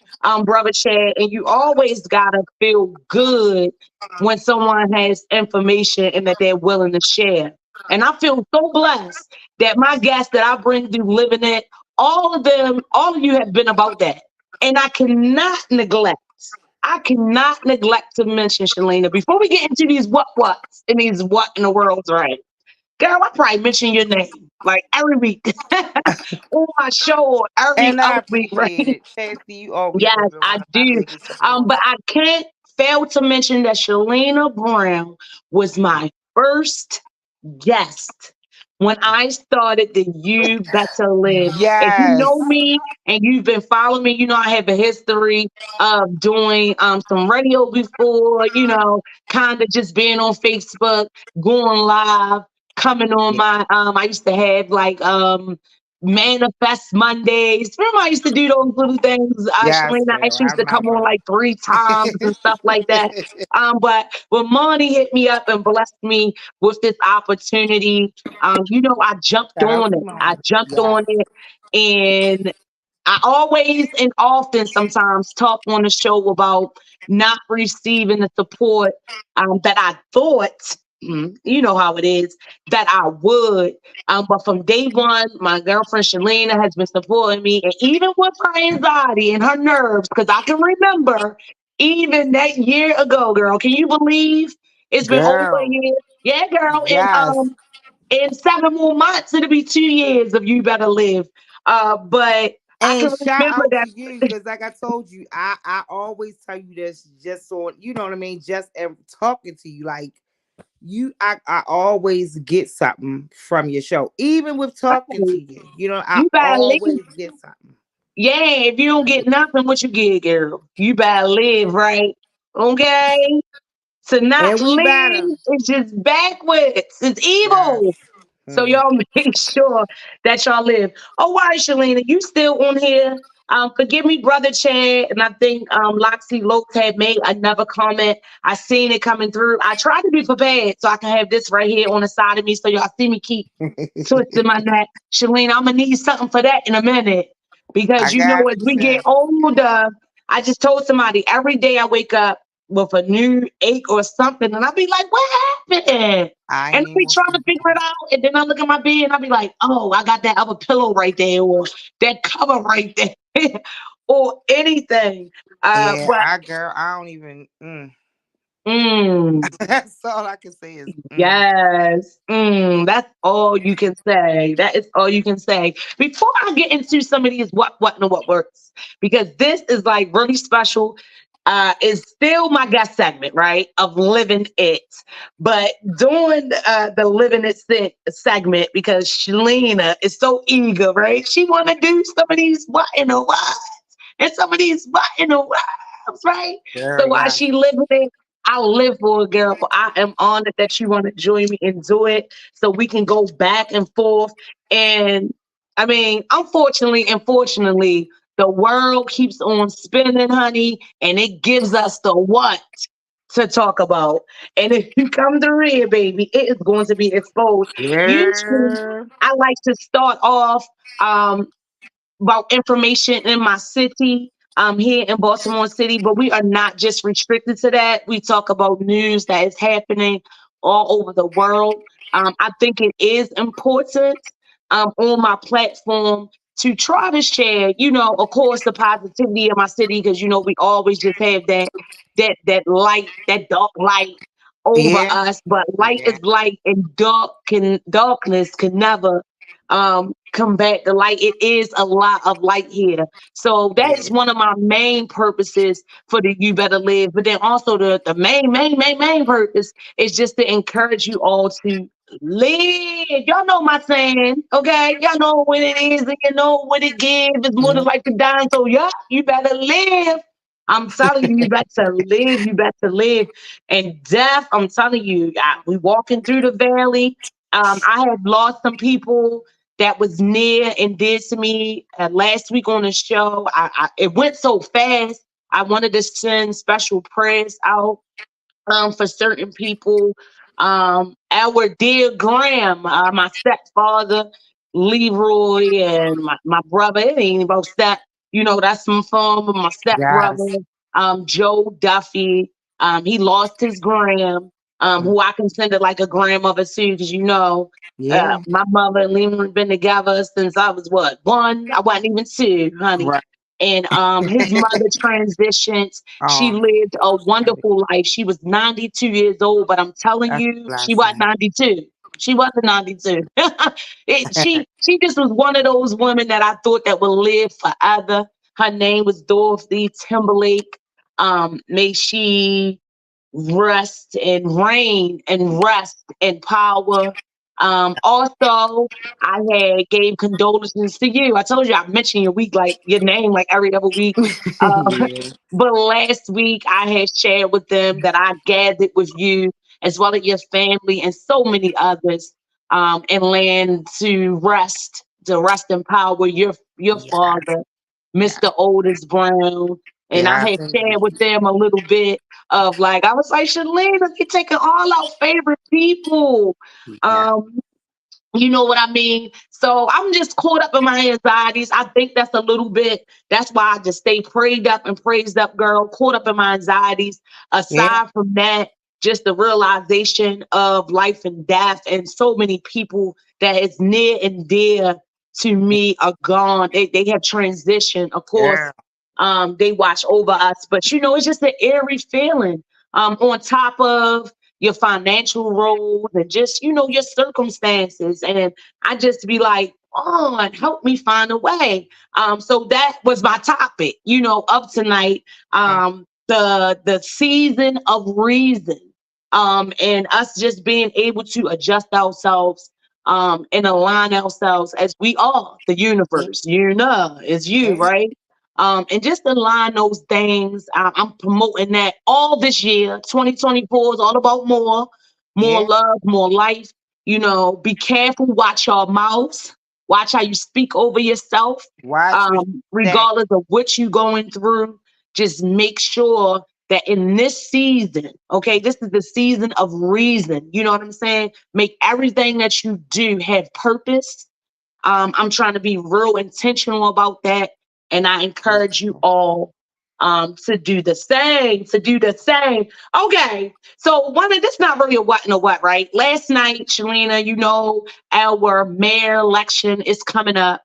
Brother Chad. And you always gotta feel good when someone has information and that they're willing to share. And I feel so blessed that my guests that I bring through living it, all of you have been about that. And I cannot neglect to mention, Shelena, before we get into these what's and these what in the world's right. Girl, I probably mention your name like every week on my show or every And I other week, right? appreciate it. Chastity, you always Yes, have been I one of my do. biggest supporters. But I can't fail to mention that Shelena Brown was my first guest when I started the You Better Live. If you Yes. know me and you've been following me, I have a history of doing some radio before, kind of just being on Facebook, going live, coming on Yeah. my I used to have like Manifest Mondays. Remember, I used to do those little things. Yes, Shelena girl. actually I used to come on remember. like 3 times and stuff like that. But when Monty hit me up and blessed me with this opportunity, I jumped Shout out on to it. I mom. jumped Yes. on it, and I always and often sometimes talk on the show about not receiving the support that I thought, you know how it is, that I would. But from day one, my girlfriend Shelena has been supporting me, and even with her anxiety and her nerves, because I can remember even that year ago, girl. Can you believe it's been over a Girl. year? Yeah, girl. And Yes. in 7 more months, it'll be 2 years of You Better Live. But I can And shout remember out that. to you because, like I told you, I always tell you this just so you know what I mean. Just talking to you, like I always get something from your show, even with talking to Right, you. I you better live. always get something. Yeah, if you don't get nothing, what you get, girl? You better live, right? Okay? To not And we better. leave is just backwards. It's Yes. evil. So Hmm. y'all make sure that y'all live. Oh, why, Shelena? You still on here? Forgive me, brother Chad, and I think Loxy Lopes had made another comment. I seen it coming through. I tried to be prepared so I can have this right here on the side of me so y'all see me keep twisting my neck. Shelena, I'm gonna need something for that in a minute because I got as you, we get sis. older, I just told somebody every day I wake up with a new ache or something, and I'll be like, "What happened?" I And ain't I even be gonna trying to speak figure on it out, and then I look at my bed and I be like, "Oh, I got that other pillow right there, or that cover right there, or anything." it. Yeah, But girl, I don't even. mm, That's all I can say is. yes, that's all you can say. That is all you can say. Before I get into some of these what, and what works, because this is like really special. Is still my guest segment, right? Of living it, but doing the living it segment because Shelena is so eager, right? She want to do some of these what in the what, and some of these button wives, right? Girl, So while yeah. she living it, I live for it, girl. I am honored that you want to join me and do it so we can go back and forth. And I mean, unfortunately and fortunately, the world keeps on spinning, honey, and it gives us the what to talk about. And if you come to read, baby, it is going to be exposed. Usually, Girl. I like to start off. Um, about information in my city here in Baltimore City, but we are not just restricted to that. We talk about news that is happening all over the world. I think it is important on my platform to try to share, of course, the positivity of my city, because we always just have that light, that dark light over Yeah. us. But light Yeah. is light, and darkness can never come back to light. It is a lot of light here. So Yeah. that's one of my main purposes for the You Better Live. But then also the main purpose is just to encourage you all to live. Y'all know my saying, okay? Y'all know what it is and you know what it gives. It's more than Mhm. like the dying. So yeah, you better live. I'm telling you, you better live. You better live. And death, I'm telling you, we walking through the valley. I have lost some people that was near and dear to me last week on the show. It went so fast. I wanted to send special prayers out for certain people. Our dear Graham, my stepfather, Leroy, and my brother, it ain't about step, that's my father, my stepbrother, Yes. Joe Duffy. He lost his Graham, Mm. who I consider like a grandmother too, because Yeah. my mother and Leroy been together since I was what, one? I wasn't even two, honey. Right. And his mother transitioned. She Oh, lived a wonderful life. She was 92 years old, but I'm telling that's a you, she wasn't blessing. 92. She wasn't 92. She just was one of those women that I thought that would live forever. Her name was Dorothy Timberlake. May she rest and reign and rest and power. Also, I had gave condolences to you. I told you I mentioned your name like every other week. Yeah. But last week I had shared with them that I gathered with you as well as your family and so many others and land to rest in power your Yeah. father, Yeah. Mr. Otis Brown. And I Yes, had shared with indeed. them a little bit of like, I was like, Shelena, you're taking all our favorite people. Yeah. Um, you know what I mean? So I'm just caught up in my anxieties. I think that's a little bit, that's why I just stay prayed up and praised up, girl, caught up in my anxieties. Yeah. Aside from that, just the realization of life and death, and so many people that is near and dear to me are gone. They have transitioned. Of course, Girl. they watch over us, but it's just an eerie feeling. On top of your financial roles and just your circumstances, and I just be like, oh, help me find a way. So that was my topic of tonight. Mm. The season of reason, and us just being able to adjust ourselves and align ourselves as we are the Yeah. universe, is you, Yeah. right? And just align those things. I'm promoting that all this year. 2024 is all about more Yeah. love, more life. Be careful, watch your mouths, watch how you speak over yourself. Watch what you say. Regardless of what you're going through, just make sure that in this season, okay, this is the season of reason. You know what I'm saying? Make everything that you do have purpose. I'm trying to be real intentional about that. And I encourage you all to do the same, to do the same. Okay. So this not really a what and a what, right? Last night, Shelena, our mayor election is coming up.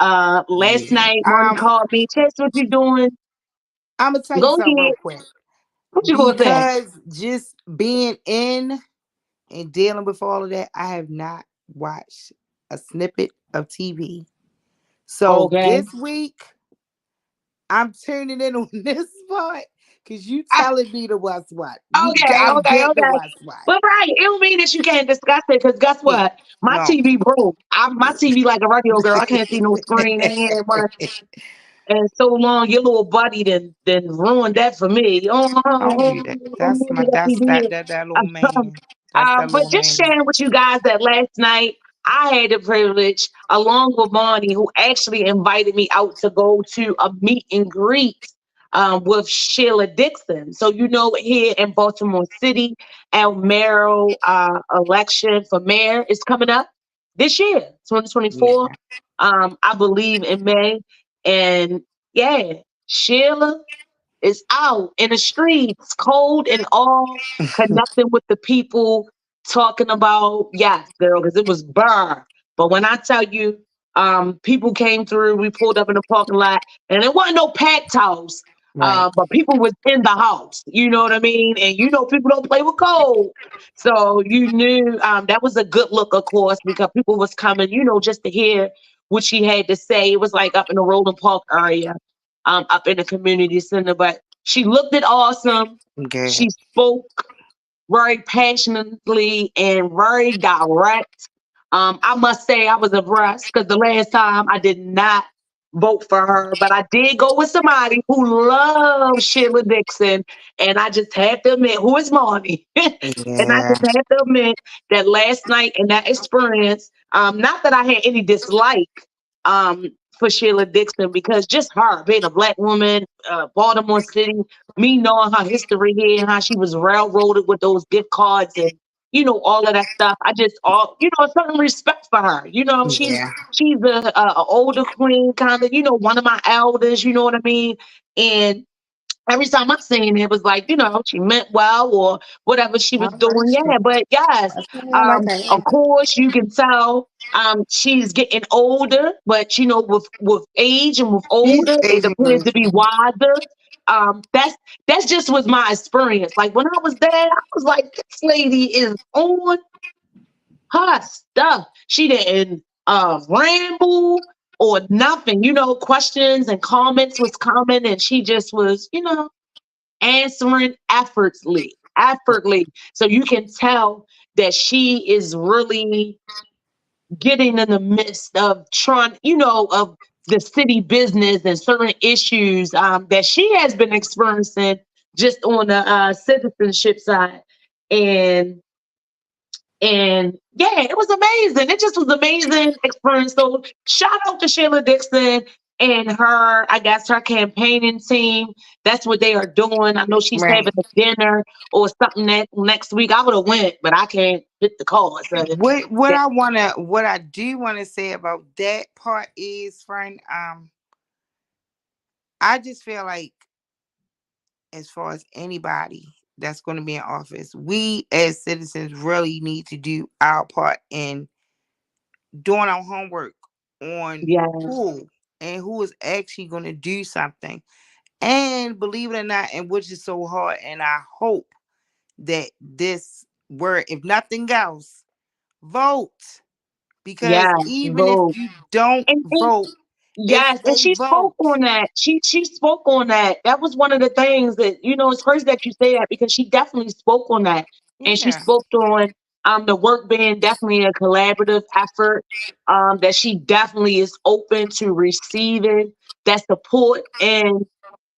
Last Yeah. night, one called me, Tess, what you doing? I'm gonna tell you Go something real ahead. quick. What you gonna say? Because just being in and dealing with all of that, I have not watched a snippet of TV. So Okay. this week, I'm turning in on this part because you Ah, telling me to what's what. okay, I'm okay, getting the okay. what's what. But right, it don't mean that you can't discuss it, because guess Yeah. what? My No. TV broke. My TV like a radio girl. I can't see no screen. Ain't it much. And so long, your little buddy then ruined that for me. Don't Oh, do that. That's my yes, he did. that little man. That's that But little just man. sharing with you guys that last night I had the privilege, along with Bonnie, who actually invited me out to go to a meet and greet with Sheila Dixon. So here in Baltimore City, our mayoral election for mayor is coming up this year, 2024. Yeah. I believe in May, and yeah, Sheila is out in the streets, cold and all, connecting with the people, talking about, yes, girl, because it was burr. But when I tell you, people came through, we pulled up in the parking lot, and it wasn't no packed house. Right. But people was in the house, you know what I mean? And people don't play with cold. So you knew that was a good look, of course, because people was coming, just to hear what she had to say. It was like up in the Roland Park area, up in the community center. But she looked it awesome. Good. She spoke very passionately and very direct. I must say I was impressed because the last time I did not vote for her, but I did go with somebody who loves Sheila Dixon, and I just had to admit who is Marnie, and I Yeah. just had to admit that last night and that experience, not that I had any dislike um, for Sheila Dixon, because just her being a black woman, Baltimore City, me knowing her history here and how she was railroaded with those gift cards and all of that stuff. I just a certain respect for her. Yeah. She's a older queen, kind of, one of my elders. You know what I mean? And every time I seen it, it was like, she meant well or whatever she was Oh, doing. that's true. Yeah, but yes, That's true. I like of that. course you can tell she's getting older, but with age and with She's older, it aging appears to be gracefully. wiser. That's just was my experience. Like when I was there, I was like, this lady is on her stuff. She didn't ramble or nothing. Questions and comments was coming, and she just was, answering effortlessly. So you can tell that she is really getting in the midst of trying, of the city business and certain issues that she has been experiencing just on the citizenship side. And yeah, it was amazing. It just was amazing experience. So shout out to Sheila Dixon and her, I guess her campaigning team. That's what they are doing. I know she's Right. having a dinner or something that next week. I would have went, but I can't hit the call. So yeah, What I do wanna say about that part is, friend, I just feel like as far as anybody that's gonna be in office, we as citizens really need to do our part in doing our homework on yeah, who is actually gonna do something. And believe it or not, and which is so hard, and I hope that this word, if nothing else, vote. Because yeah, even if vote. you don't And vote, it's yes, and a she spoke vote. on that. She spoke on that. That was one of the things that it's crazy that you say that because she definitely spoke on that, and she Yeah. spoke on the work being definitely a collaborative effort. That she definitely is open to receiving that support, and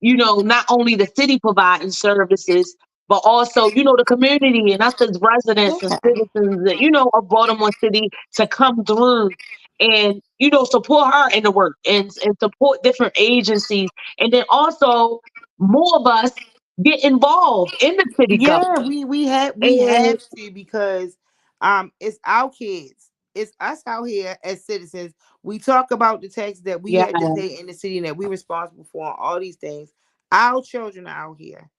not only the city providing services, but also, the community and us as residents and Yeah. citizens, of Baltimore City to come through and, support her in the work and support different agencies. And then also more of us get involved in the city Yeah, government. we And have to, because it's our kids. It's us out here as citizens. We talk about the taxes that we yeah, had to pay in the city and that we're responsible for and all these things. Our children are out here.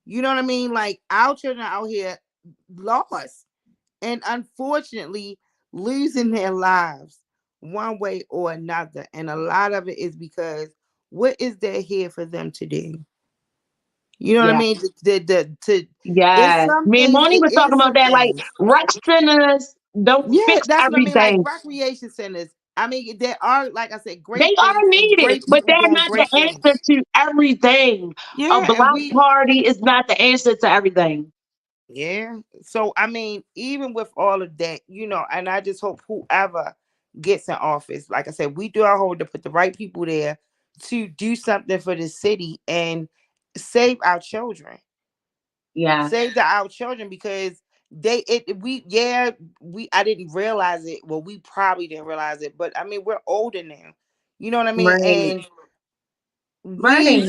You know what I mean? Like our children are out here lost and unfortunately losing their lives one way or another. And a lot of it is because what is there here for them to do? You know what I yeah. mean? It's Yeah, some me and things. Moni It was talking is about some that. Like things. rec centers don't Yeah, fix that's what I mean. Like everything. recreation centers. I mean, there are, like I said, They great are things and needed, great but people they're doing not the great things. answer to everything. A Yeah, and block party is not the answer to everything. yeah. So I mean, even with all of that, and I just hope whoever gets in office, like I said, we do our whole to put the right people there to do something for the city and save our children. Yeah. Save our children because we I didn't realize it. Well, we probably didn't realize it, but I mean we're older now. You know what I mean? Right. And we Right.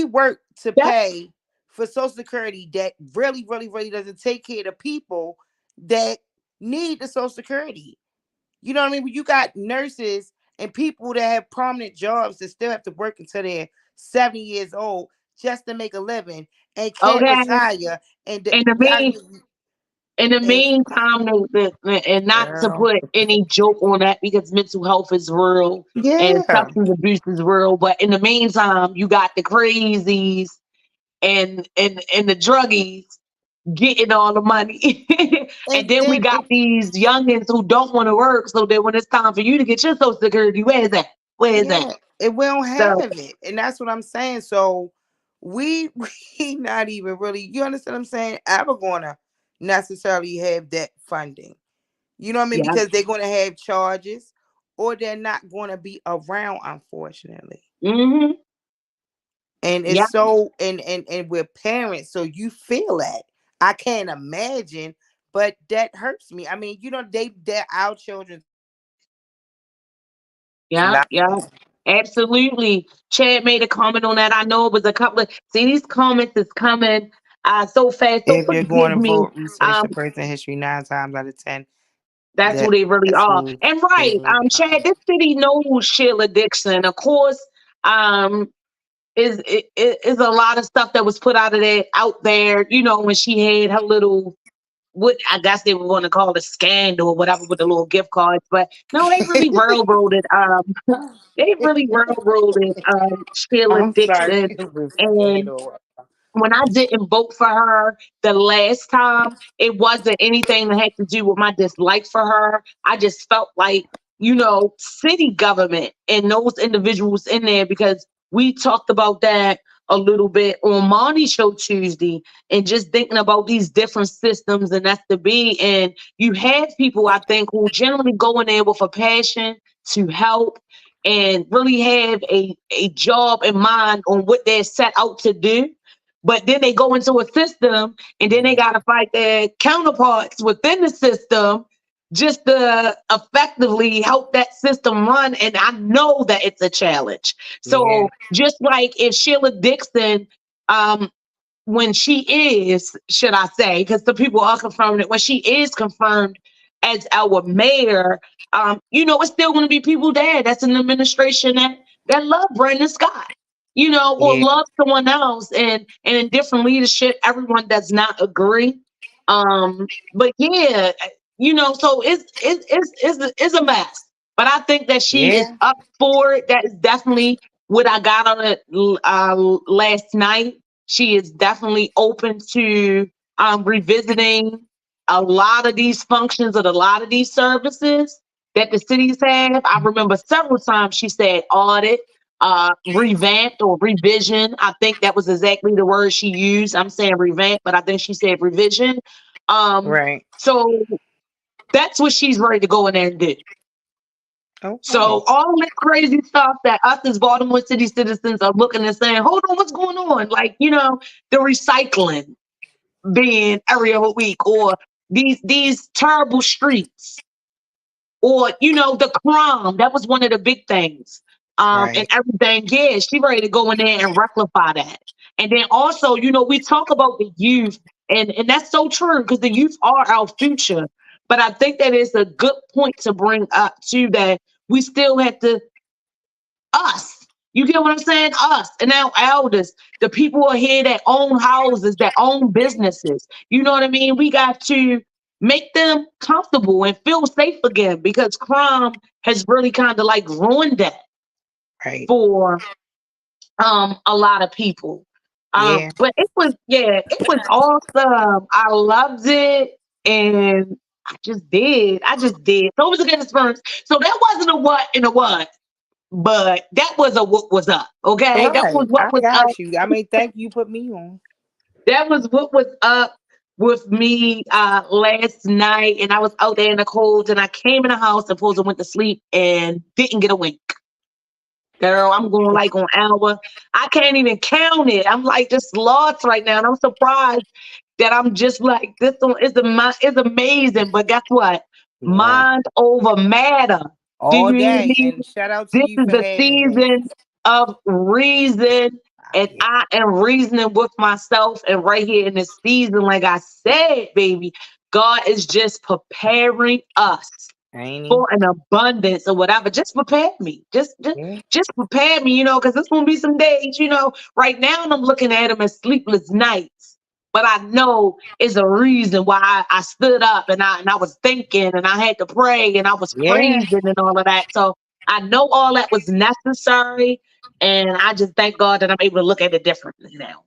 work to That, pay for Social Security that really, really, really doesn't take care of the people that need the Social Security. You know what I mean? When you got nurses and people that have prominent jobs that still have to work until they're 70 years old just to make a living and can't okay. retire. And In the I mean, mean, in the it's, meantime, and not to girl, put any joke on that because mental health is real and yeah, substance abuse is real, but in the meantime, you got the crazies and the druggies getting all the money. And and then we then got these youngins who don't want to work. So then when it's time for you to get your social security, where is that? Where is that? yeah, and we don't So have it, and that's what I'm saying. So we we not even really, you understand what I'm saying, ever gonna necessarily have that funding. You know what I mean? yeah. Because they're gonna have charges, or they're not gonna be around, unfortunately. Hmm. And Yeah, it's so and we're parents, so you feel that. I can't imagine, but that hurts me. I mean, they're our children's yeah, life yeah. Absolutely. Chad made a comment on that. I know it was a couple of see these comments is coming so fast. So if you're going forgive to me. vote, research Um, the person history 9 times out of 10. that's who That, they really that's are. who And they right, really are. Chad, this city knows Sheila Dixon. Of course, um, is a lot of stuff that was put out there, when she had her little what I guess they would want to call it a scandal or whatever with the little gift cards. But no, they really railroaded they really railroaded Sheila I'm sorry. Dixon. It was And scandal. when I didn't vote for her the last time, it wasn't anything that had to do with my dislike for her. I just felt like, city government and those individuals in there, because we talked about that a little bit on Monty Show Tuesday, and just thinking about these different systems and that's the be. And you have people, I think, who generally go in there with a passion to help and really have a job in mind on what they're set out to do, but then they go into a system and then they got to fight their counterparts within the system just to effectively help that system run. And I know that it's a challenge. Yeah. So just like if Sheila Dixon, um, when she is, should I say, because the people are confirming it, when she is confirmed as our mayor, it's still going to be people there that's in the administration that love Brandon Scott, or Yeah. love someone else, and in different leadership, everyone does not agree. But yeah, so it's a mess. But I think that she is Yeah. up for it. That is definitely what I got on it last night. She is definitely open to revisiting a lot of these functions of a lot of these services that the cities have. I remember several times she said audit, revamped or revision. I think that was exactly the word she used. I'm saying revamp, but I think she said revision. Right. So that's what she's ready to go in there and do. Okay. So all this crazy stuff that us as Baltimore City citizens are looking and saying, hold on, what's going on? Like, the recycling being every other week, or these terrible streets, or the crime. That was one of the big things. And Right. everything. Yeah, she ready to go in there and rectify that. And then also, we talk about the youth, and that's so true because the youth are our future. But I think that is a good point to bring up too, that we still have to us. You get what I'm saying? Us and our elders, the people who are here that own houses, that own businesses. You know what I mean? We got to make them comfortable and feel safe again, because crime has really kind of like ruined that Right. for a lot of people. Yeah. But it was awesome. I loved it, and I just did. So it was a good experience. So that wasn't a what and a what, but that was a what was up. Okay, that was Right. what I was up. got you. I mean, thank you. Put me on. That was what was up with me last night, and I was out there in the cold, and I came in the house and supposed to went to sleep and didn't get a wink. Girl, I'm going like on hour. I can't even count it. I'm like just lost right now. And I'm surprised that I'm just like this one is amazing. But guess what? Yeah. Mind over matter. Do All you hear day. me? And shout out to This you is for the having that. season of reason. And Yeah. I am reasoning with myself. And right here in this season, like I said, baby, God is just preparing us Ain't he? for an abundance or whatever. Just prepare me. Yeah. Just prepare me, because there's gonna be some days, right now I'm looking at them as sleepless nights. But I know it's a reason why I stood up and I was thinking and I had to pray and I was Yeah. praising and all of that. So I know all that was necessary. And I just thank God that I'm able to look at it differently now.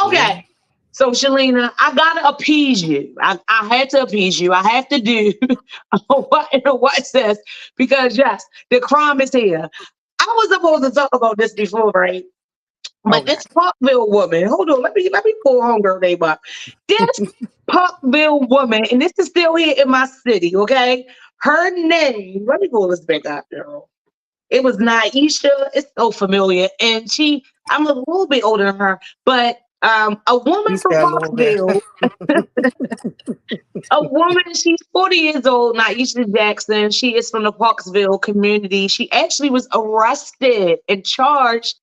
Yeah. Okay. So Shelena, I gotta appease you. I had to appease you. I have to do what it says because yes, the crime is here. I was supposed to talk about this before, right? But Okay. this Parkville woman, hold on, let me pull homegirl name up. This Parkville woman, and this is still here in my city, okay? Her name, let me pull this back up, girl. It was Naisha. It's so familiar. And I'm a little bit older than her, but a woman You from said a little bit. Parkville, a woman, she's 40 years old, Naisha Jackson. She is from the Parksville community. She actually was arrested and charged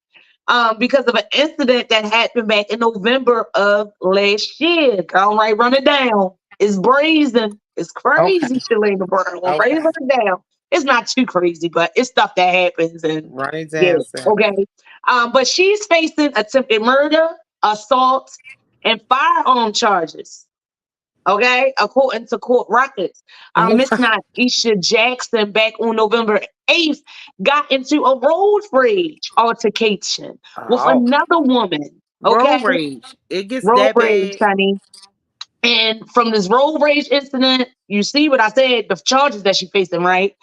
because of an incident that happened back in November of last year. All right, run it down. It's brazen. It's Okay. crazy, Shelena Brown. All right, Okay. run it down. It's not too crazy, but it's stuff that happens. And Run it yeah, down, sir. okay. But she's facing attempted murder, assault, and firearm charges. Okay, according to court records. Miss Naisha Jackson back on November 8th got into a road rage altercation with Oh, another woman. road Okay, rage. It gets road that rage, bad. honey. And from this road rage incident, you see what I said, the charges that she's facing, right?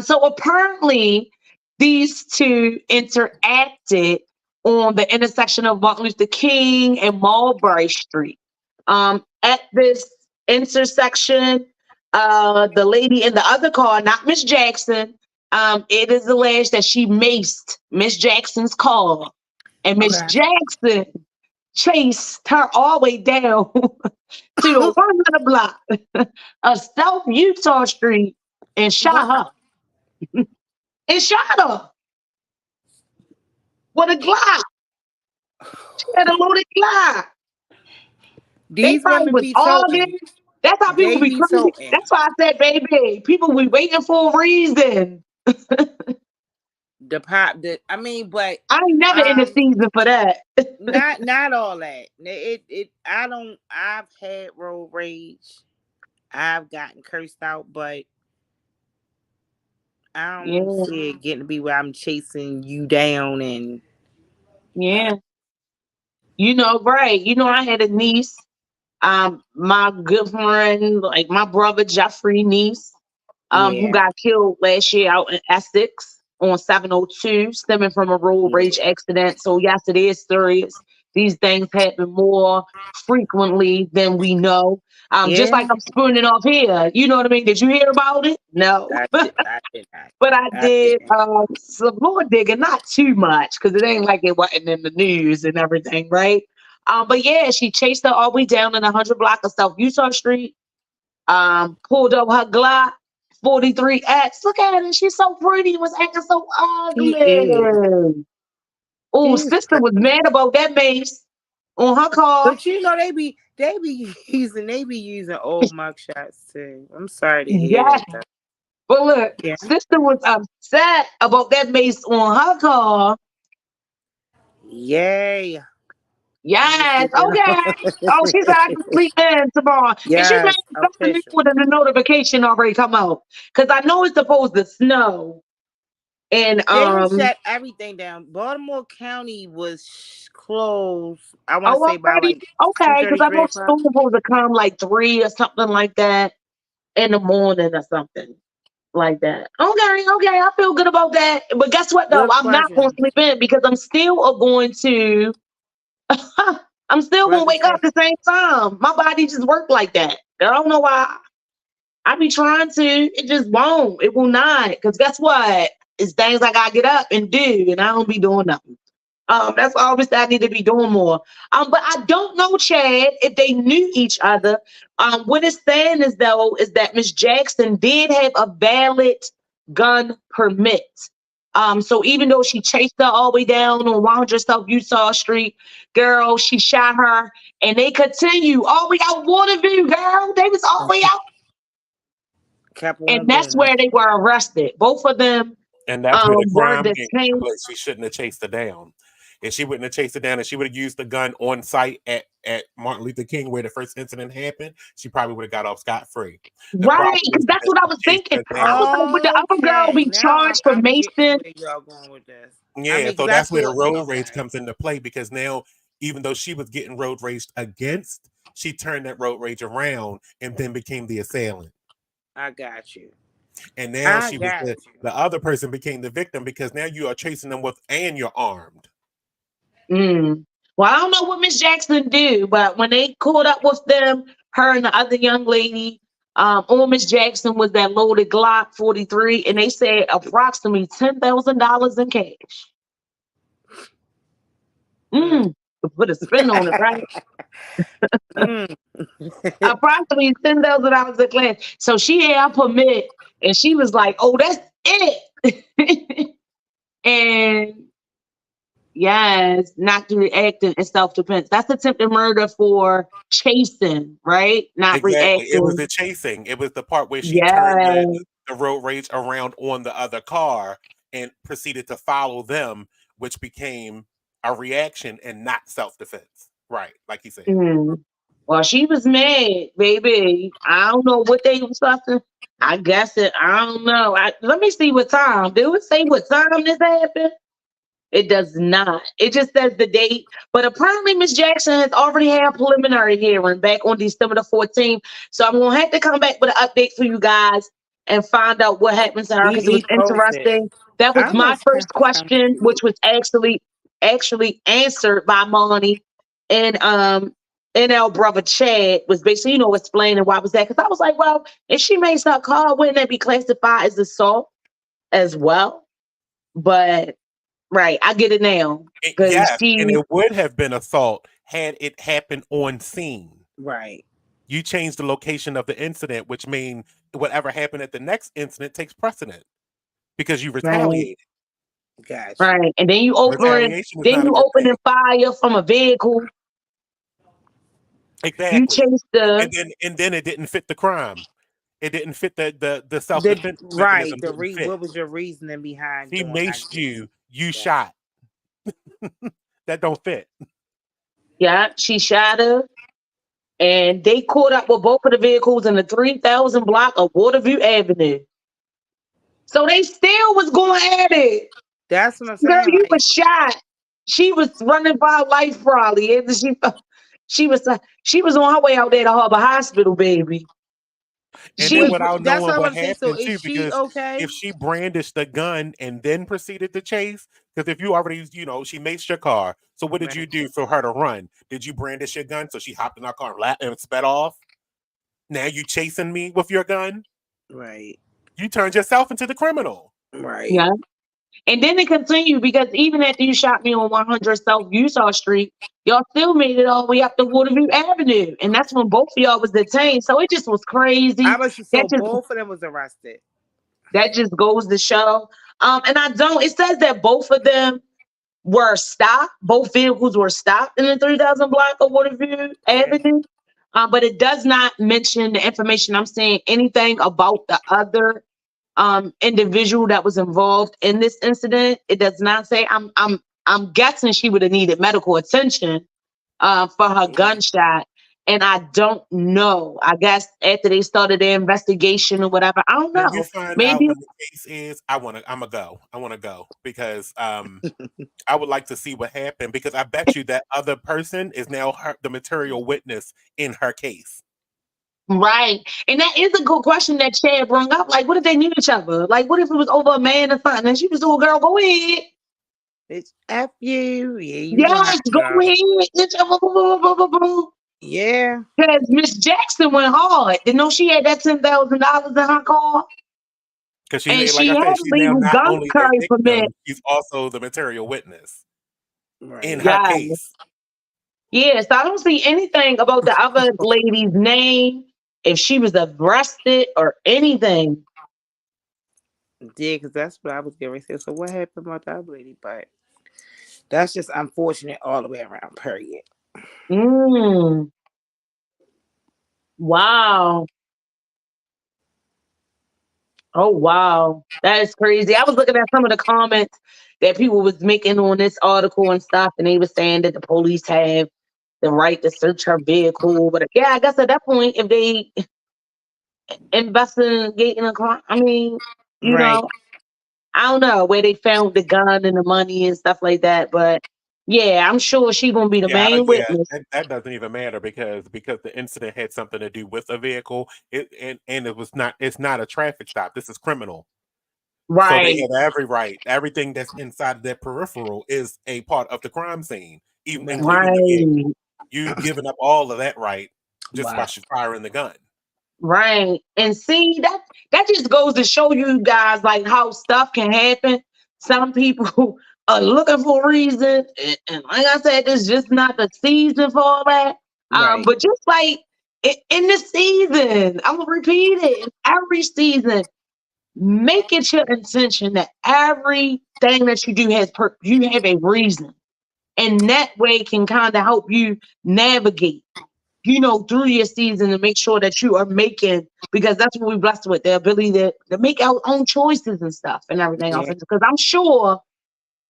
So apparently these two interacted on the intersection of Martin Luther King and Mulberry Street. At this intersection, the lady in the other car, not Miss Jackson, it is alleged that she maced Miss Jackson's car. And Miss Okay. Jackson chased her all the way down to the 100 block of South Utah Street and shot Wow. her. And shot her with a Glock. She had a loaded Glock. They These probably women was be toting. arguing. That's how people They be be crazy. toting. That's why I said, baby, people be waiting for a reason. The pop that I mean, but I ain't never in the um season for that. not all that. It I've had road rage. I've gotten cursed out, but I don't Yeah, see it getting to be where I'm chasing you down and yeah. Right. I had a niece, my good friend, like my brother Jeffrey niece, who yeah, got killed last year out in Essex on 702, stemming from a road rage yeah, accident. So yes, it is serious. These things happen more frequently than we know. Just like yeah. I'm spooning off here. You know what I mean? Did you hear about it? No. I did not. But I I did didn't. some more digging, not too much, because it ain't like it wasn't in the news and everything, right? But yeah, she chased her all the way down in 100 block of South Utah Street, pulled up her Glock 43X. Look at her. She's so pretty. Was acting so He is. ugly. Oh, He's sister was mad about that mace on her car. but they be using old mug shots too. I'm sorry to hear Yes. that though. But look, Yeah. sister was upset about that mace on her car. Yay. I'm just Yes. sleeping. Okay. Oh, she said I can sleep in tomorrow. And she made Yes, something official. with the notification already come out. Because I know it's supposed to snow. And They didn't shut everything down. Baltimore County was closed. I want to say by already like two okay, because thirty, I three know o'clock. school supposed to come like 3 or something like that in the morning or something like that. Okay, I feel good about that. But guess what though? Good I'm not gonna question. sleep in because I'm still going to I'm still gonna Brother wake up say, at the same time. My body just worked like that. I don't know why. I be trying to. It just won't. It will not. Because guess what? it's things I gotta get up and do, and I don't be doing nothing. That's always that I need to be doing more. But I don't know, Chad, if they knew each other. What it's saying is though is that Miss Jackson did have a valid gun permit. So even though she chased her all the way down on 100 South Utah Street, girl, she shot her, and they continue all the way out Waterview, girl. They was all the way out, Kept and on that's going. where they were arrested. Both of them And that's where the were crime game took detained. place. She shouldn't have chased her down. If she wouldn't have chased her down and she would have used the gun on site at Martin Luther King where the first incident happened, she probably would have got off scot-free. The Right, problem because is that's that what I she was chased thinking. her I was down. like, would the other girl Okay, be now charged for I'm getting Mason? where y'all going with this. Yeah, so that's where the road rage Okay. comes into play because now, even though she was getting road raged against, she turned that road rage around and then became the assailant. I got you. And now I she was got you. the other person became the victim because now you are chasing them with and you're armed. Mm. Well, I don't know what Miss Jackson do, but when they caught up with them, her and the other young lady, on Miss Jackson was that loaded Glock 43, and they said approximately $10,000 in cash. Mm. To put a spin on it, right? Mm. Approximately $10,000 in cash. So she had a permit, and she was like, "Oh, that's it." And yes, not reacting in self-defense. That's attempted murder for chasing, right? Not Exactly. It was reacting. the chasing. It was the part where she turned Yes. the road rage around on the other car and proceeded to follow them, which became a reaction and not self-defense. Right, like you said. Mm. Well, she was mad, baby. I don't know what they was talking. I guess it. I don't know. Let me see what time. Did it say what time this happened? It does not. It just says the date. But apparently, Miss Jackson has already had a preliminary hearing back on December the 14th. So I'm gonna have to come back with an update for you guys and find out what happened to her Keep because it was me posted. interesting. That was I my must first have something question, to which do. was actually answered by Monty and NL brother Chad was basically, explaining why was that. Because I was like, well, if she makes her call, wouldn't that be classified as assault as well? But right, I get it now. Because Yes, and she it would have been assault had it happened on scene. Right. You changed the location of the incident, which means whatever happened at the next incident takes precedent because you right, retaliated. Got you. right. And then you open Retaliation is then not a you good opening thing. fire from a vehicle. You Exactly. chase the And then it didn't fit the crime. It didn't fit the self The defense right. mechanism didn't fit. What was your reasoning behind He doing? I maced get you, you that. shot. That don't fit. yeah, she shot her. And they caught up with both of the vehicles in the 3000 block of Waterview Avenue. So they still was going at it. That's what I'm Girl, saying. you Like was shot. She was running for her life probably. And she was on her way out there to Harbor Hospital, baby. And She then was without that's knowing what what I'm saying. So happened is too, she because okay? if she brandished the gun and then proceeded to chase, because if you already, she maced your car. So what did you Right. do for her to run? Did you brandish your gun so she hopped in her car and and sped off? Now you chasing me with your gun? Right. You turned yourself into the criminal. Right. yeah. And then it continued because even after you shot me on 100 South Utah Street, y'all still made it all the way up to Waterview Avenue. And that's when both of y'all was detained. So it just was I crazy. was That so just both of them was arrested. that just goes to show. And it says that both of them were stopped. Both vehicles were stopped in the 3000 block of Waterview Yeah. Avenue. But it does not mention the information I'm saying anything about the other individual that was involved in this incident. It does not say. I'm guessing she would have needed medical attention for her Yeah. gunshot. And I don't know. I guess after they started their investigation or whatever, I don't When you know. find out Maybe when the case is, I'm gonna go. I want to go because I would like to see what happened because I bet you that other person is now the material witness in her case. right. And that is a good question that Chad brought up. Like, what if they knew each other? Like, what if it was over a man or something? And she was oh, girl, go ahead. Bitch, F you. Yeah, you gonna have Yes, to go go. ahead. Yeah. Because Miss Jackson went hard. Didn't know she had that $10,000 in her car. Because And she, like she I had said, a she's now legal not gun only the carry permit. victim, she's also the material witness in Right. her Yeah. case. Yeah, so I don't see anything about the other lady's name, if she was arrested or anything. Yeah, because that's what I was getting ready to say. So what happened about the other lady? But that's just unfortunate all the way around, period. Mm, wow. Oh wow. That is crazy. I was looking at some of the comments that people was making on this article and stuff, and they were saying that the police have the right to search her vehicle. But yeah, I guess at that point, if they investigating a crime, I mean, you Right. know, I don't know where they found the gun and the money and stuff like that, but yeah, I'm sure she's gonna be the Yeah, main yeah, witness. that doesn't even matter because the incident had something to do with a vehicle. And it was not. It's not a traffic stop. This is criminal. So they Right, have every right. Everything that's inside of their peripheral is a part of the crime scene, even Right. including the vehicle. right, You giving up all of that right just by Wow. firing the gun. right. And see that just goes to show you guys like how stuff can happen. Some people are looking for a reason, and like I said, it's just not the season for all that. Right. But just like in the season, I'm gonna repeat it. In every season, make it your intention that everything that you do you have a reason, and that way can kind of help you navigate, through your season and make sure that you are making, because that's what we're blessed with, the ability to make our own choices and stuff and everything else. Yeah. Because I'm sure,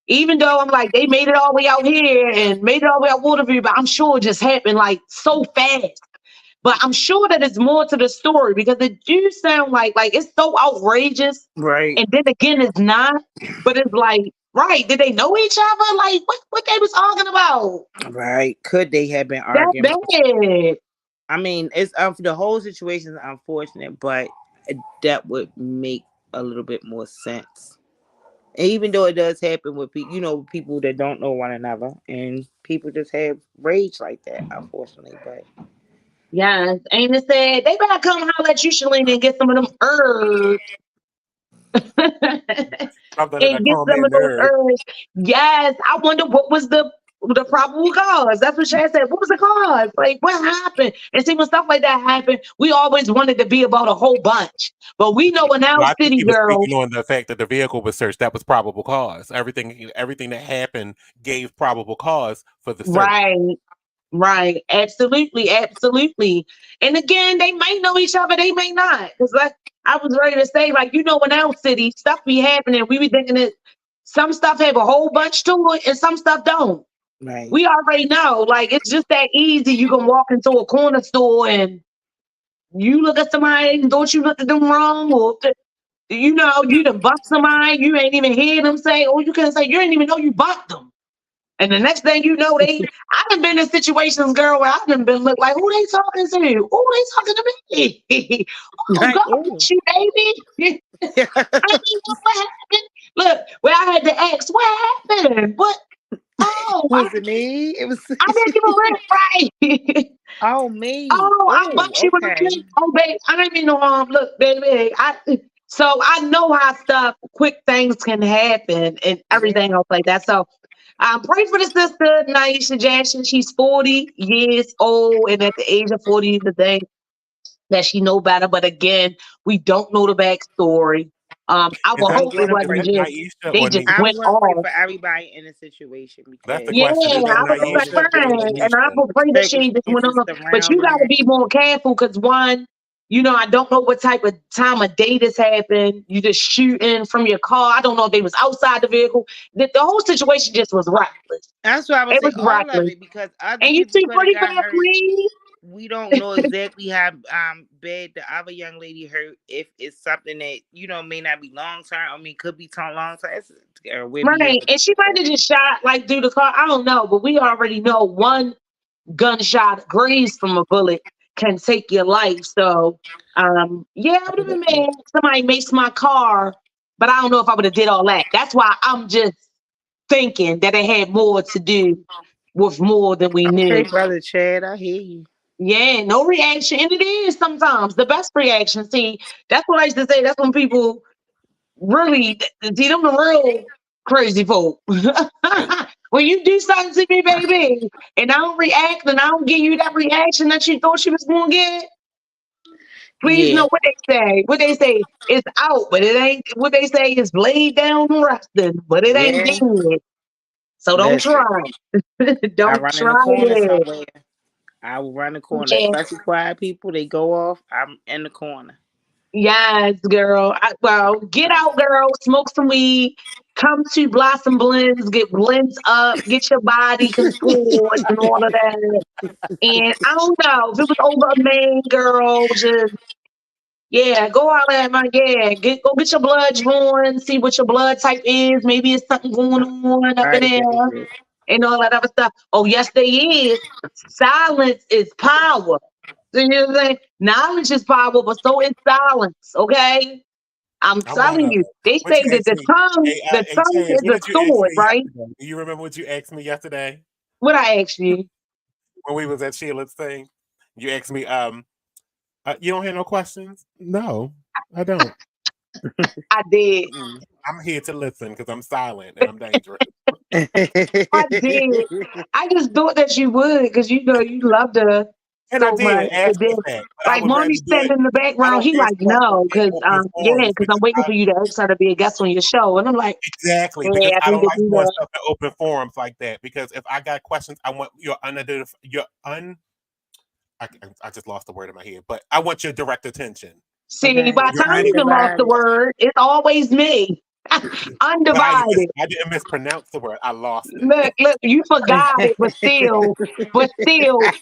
even though I'm like they made it all the way out here and made it all the way out Waterview, but I'm sure it just happened like so fast. But I'm sure that it's more to the story, because it do sound like it's so outrageous. Right. And then again, it's not. But it's like, right, did they know each other? Like what they was talking about? Right. Could they have been That arguing? bad. I mean, it's the whole situation is unfortunate, but that would make a little bit more sense. And even though it does happen with people, people that don't know one another, and people just have rage like that, unfortunately. But Yes. Ain't it said they better come holler at you, Shelena, and get some of them herbs. Something that I And get calm some their of those nerves. herbs. Yes. I wonder what was the probable cause. That's what Chad said. What was the cause? Like, what happened? And see, when stuff like that happened, we always wanted to be about a whole bunch. But we know in our Well, I think city, he was girl, speaking on the fact that the vehicle was searched. That was probable cause. Everything that happened gave probable cause for the search. right. Right. Absolutely. Absolutely. And again, they may know each other, they may not. Because like I was ready to say, like, in our city, stuff be happening. We be thinking that some stuff have a whole bunch to it and some stuff don't. right, We already know. Like, it's just that easy. You can walk into a corner store and you look at somebody and don't you look at them wrong, or you done bumped somebody, you ain't even hear them say, or you can say you didn't even know you bumped them. And the next thing you know, I done been in situations, girl, where I done been look like, who they talking to? Who they talking to me? Oh, right. God, Oh, she baby. I didn't know what happened. Look, where I had to ask, what happened? What? Oh, was it me? It was. I didn't even look right. Oh, me. Oh, I Oh, bumped you with a okay. clip. Oh, babe, I didn't mean no harm. Look, baby, so I know how quick things can happen and Yeah. everything else like that. So pray for the sister, Naisha Jackson. She's 40 years old, and at the age of 40, the thing that she know better. But again, we don't know the backstory. I Is would that I'm hope it gonna is wasn't pray. that just Naisha they or just I'm went Nisha? gonna pray off. for everybody in the situation That's the because Yeah, question. Is that I was all like, the Naisha or fine. And I Nisha? will pray that she ain't just went circumstances on. But you surrounding got to it. be more careful because one, I don't know what type of time of day this happened. You just shooting from your car. I don't know if they was outside the vehicle. The whole situation just was reckless. That's what I would It say. was All of reckless. it because other And you people see could have pretty got bad, hurt. Queen. We don't know exactly how bad the other young lady hurt. If it's something that may not be long term. I mean, could be long term. Or we'll be Right. able to And she might say. have just shot like through the car. I don't know. But we already know one gunshot grazed from a bullet can take your life. So, yeah, I would have been mad. Somebody maced my car, but I don't know if I would have did all that. That's why I'm just thinking that it had more to do with more than we Okay, knew. brother Chad, I hear you. Yeah, no reaction. And it is sometimes the best reaction. See, that's what I used to say. That's when people really, see, them the real crazy folk. When you do something to me, baby, and I don't react and I don't give you that reaction that you thought you was going to get, please Yeah, know what they say. What they say is out, but it ain't. What they say is laid down and resting, but it ain't yeah. dead. So don't Listen, try. I Don't run in the try corner it. somewhere. I will run the corner, Yeah. especially quiet people. They go off. I'm in the corner. Yes, girl. Well, get out, girl. Smoke some weed. Come to Blossom Blends. Get blends up. Get your body contoured and all of that. And I don't know if it was over a man, girl. Just yeah, go out there, my go get your blood drawn. See what your blood type is. Maybe it's something going on up in Right, there baby. and all that other stuff. Oh, yes, they is. Silence is power. So you know what I'm saying? Knowledge is power, but so is silence. Okay. I'm I'm one telling of you, them. they What say you that asked me? the Hey, tongue Chaz, is what a did you ask sword, me right? yesterday? Do you remember what you asked me yesterday What I asked you, when we was at Sheila's thing? You asked me, you don't have no questions? No, I don't. I did. I'm here to listen because I'm silent and I'm dangerous. I did. I just thought that you would because you know you loved her And I so much. did ask And then, us that, but I like would rather Marty do it. standing in the I background, don't he ask like questions no, in because open yeah, forums because I'm waiting for you to ask her to be a guest on your show, and I'm like, because yeah, I I think don't to like do doing that. stuff in open forums like that. Because if I got questions, I want I, I just lost the word in my head, but I want your direct attention. See, Okay. by the Your time you done lost the Undivided. word, it's always me, But undivided. I didn't mispronounce the word. I lost it. Look, you forgot it, but still,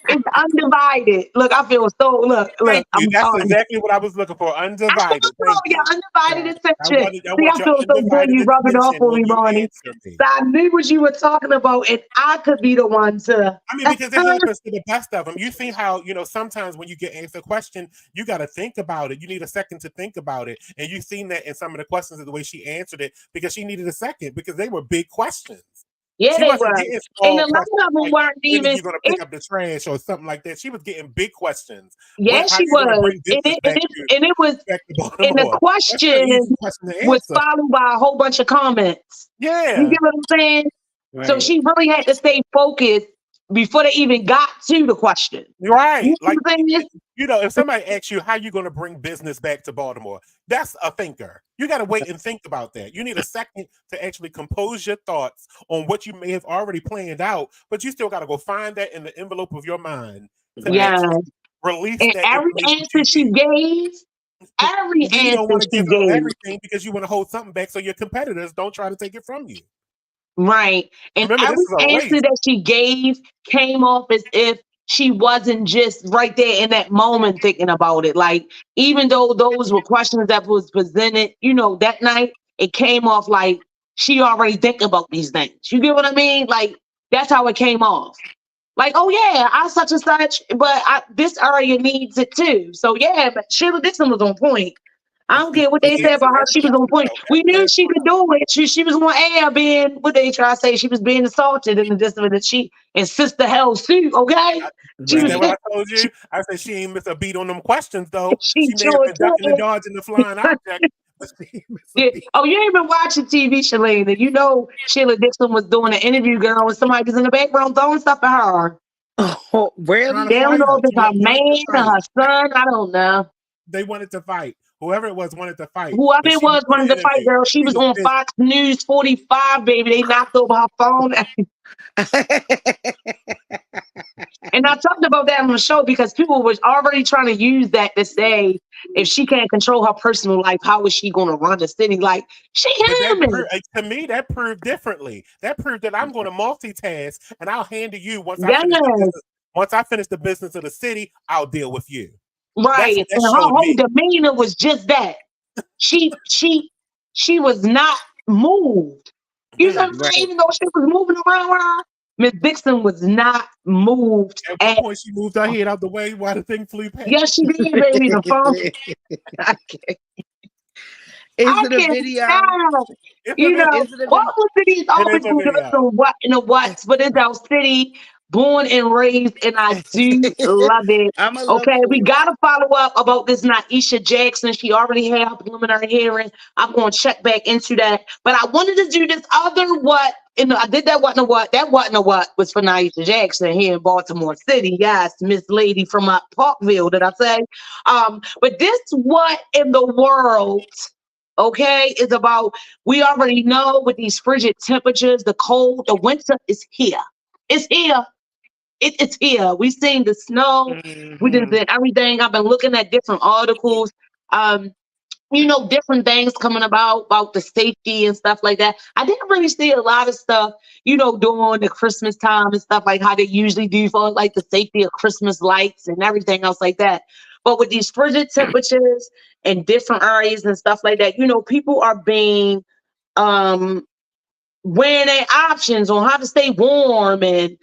it's undivided. Look, I feel so. Look, Thank you. I'm That's sorry. exactly what I was looking for. I feel Undivided. so Thank your you. undivided attention. I See, I want your feel so good undivided you rubbing off attention on when me, you Bonnie. answer me. So I knew what you were talking about, and I could be the one to. I mean, because it happens to the best of them. You see how, sometimes when you get asked a question, you got to think about it. You need a second to think about it. And you've seen that in some of the questions of the way she answered it because she needed a second because they were big questions. Yeah, She they wasn't were, getting and small a lot questions of them like, weren't when are even. you going to pick up the trash or something like that. She was getting big questions. Yeah, How she are you going to was, bring and business it was, back to and the Baltimore? That's an question easy question to was answer. followed by a whole bunch of comments. You Yeah. get what I'm saying? So Right. she really had to stay focused before they even got to the question. You Right. know Like, what I'm saying? if somebody asks you how you going to bring business back to Baltimore, that's a thinker. You got to wait and think about that. You need a second to actually compose your thoughts on what you may have already planned out, but you still got to go find that in the envelope of your mind to Right. Yeah. actually release And that every information answer to she you. gave, every And then you don't answer want to she give out gave, everything because you want to hold something back so your competitors don't try to take it from you. right. And Remember, this every is a answer race. that she gave came off as if she wasn't just right there in that moment thinking about it. Like, even though those were questions that was presented, that night, it came off like she already think about these things. You get what I mean? Like, that's how it came off. Like, oh yeah, I such and such, but this area needs it too. So yeah, but Sheila Dixon was on point. I don't care what She they said answered about her. every She was on question, point. though. We Every knew last she could do it. She was on air being what they try to say. She was being assaulted in the distance that she and Sister Hell suit. Okay, she Ain't was. that Right. what I told She, you? I said she ain't miss a beat on them questions though. she She may have sure been ducking and did. dodging the flying object, but she ain't miss a Yeah. beat. Oh, you ain't been watching TV, Shelena. You know Sheila Dixon was doing an interview, girl, and somebody was in the background throwing stuff at her. Oh, Trying really? to They don't fight know her. if it's her Wanted to man or fight. her son. I don't know. They wanted to fight. Whoever it was wanted to fight, Whoever but it she was was doing wanted an to fight, interview. girl. She She was was on pissed. Fox News 45, baby. They knocked over her phone. And I talked about that on the show because people was already trying to use that to say if she can't control her personal life, how is she going to run the city? Like, she But human. to me, that proved differently. That proved that I'm going to multitask, and I'll handle you once I finish the Yes, business. Once I finish the business of the city, I'll deal with you. That's right. what that And her showed whole me. demeanor was just that. She she she was not moved. You know what I'm saying? Right. Even though she was moving around her, Miss Dixon was not moved At one at point, she moved her head out the way while the thing flew yes, past. she did, baby. The phone. I can't, Is I it a can't video? stand. It's a You video. know, Is it a video? Baltimore City is It always is a gonna give us video. some what in the what's, but it's our city. born and raised, and I do love it. I'm gonna look Okay, we for it. gotta follow up about this Naisha Jackson. She already had a preliminary hearing. I'm going to check back into that. But I wanted to do this other what. And I did that wasn't a what. That wasn't a what was for Naisha Jackson here in Baltimore City. Yes, Miss Lady from Parkville, did I say? But this what in the world, okay, is about. We already know with these frigid temperatures, the cold, the winter is here. It's here. It's here. We've seen the snow. We did everything. I've been looking at different articles. Um, different things coming about the safety and stuff like that. I didn't really see a lot of stuff, during the Christmas time and stuff like how they usually do for like the safety of Christmas lights and everything else like that. But with these frigid temperatures in different areas and stuff like that, people are being um weighing their options on how to stay warm and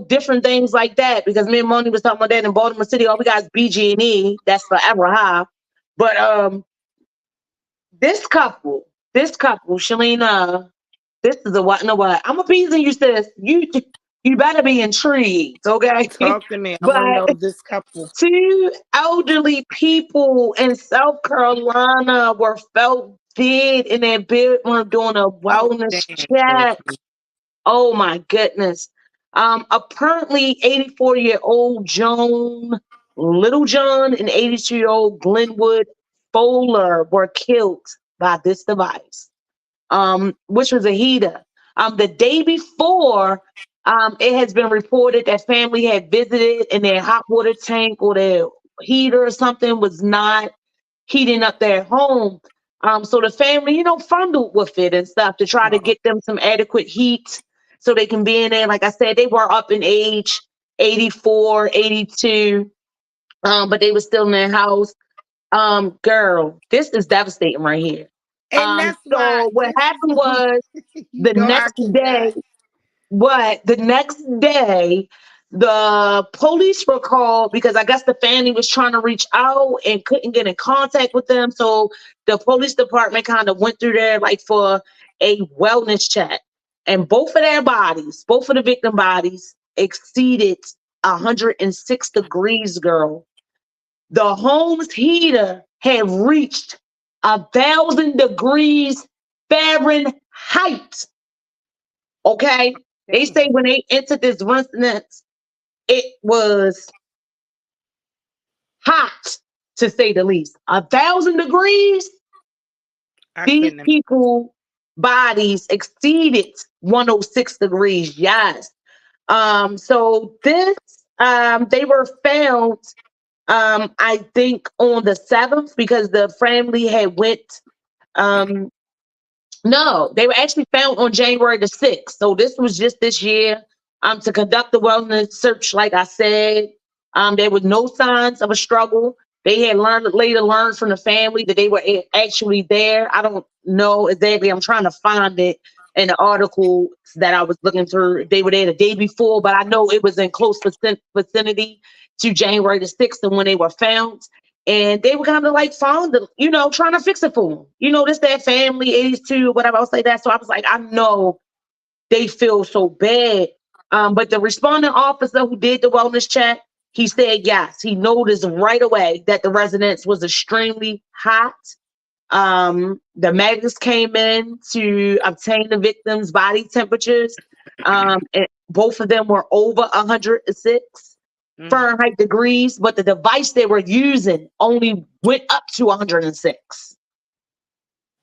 different things like that. Because me and Moni was talking about that in Baltimore City. All we got is BG&E. That's forever high. But this couple, Shelena, this is a what? No what? I'm appeasing you, sis. You better be intrigued, okay? Talk to me. I want to But know this couple. two elderly people in South Carolina were found dead in their bedroom doing a Oh, wellness damn. check. Oh my goodness. Apparently 84-year-old Little John, and 82-year-old Glenwood Fowler were killed by this device, which was a heater. The day before, it has been reported that family had visited and their hot water tank or their heater or something was not heating up their home. So the family, fondled with it and stuff to try to get them some adequate heat so they can be in there. Like I said, they were up in age, 84, 82, but they were still in their house. Girl, this is devastating right here. And that's why So what happened was you the know I next day, cannot. the police were called because I guess the family was trying to reach out and couldn't get in contact with them. So the police department kind of went through there like for a wellness check. And both of the victim bodies exceeded 106 degrees, girl. The home's heater had reached 1,000 degrees Fahrenheit. Okay. They say when they entered this residence, it was hot, to say the least. 1,000 degrees. I These couldn't. people bodies exceeded 106 degrees. Yes. So this, they were found, I think on the 7th because the family had went, um, no, they were actually found on January the 6th. So this was just this year, to conduct the wellness search, like I said. There was no signs of a struggle. They had later learned from the family that they were actually there. I don't know exactly. I'm trying to find it in the article that I was looking through. They were there the day before, but I know it was in close vicinity to January the 6th and when they were found. And they were kind of like fond of, trying to fix it for them. This their family, 82, whatever. I'll say that. So I was like, I know they feel so bad. But the responding officer who did the wellness check, he said yes. He noticed right away that the residence was extremely hot. The medics came in to obtain the victim's body temperatures. And both of them were over 106 Fahrenheit degrees, but the device they were using only went up to 106.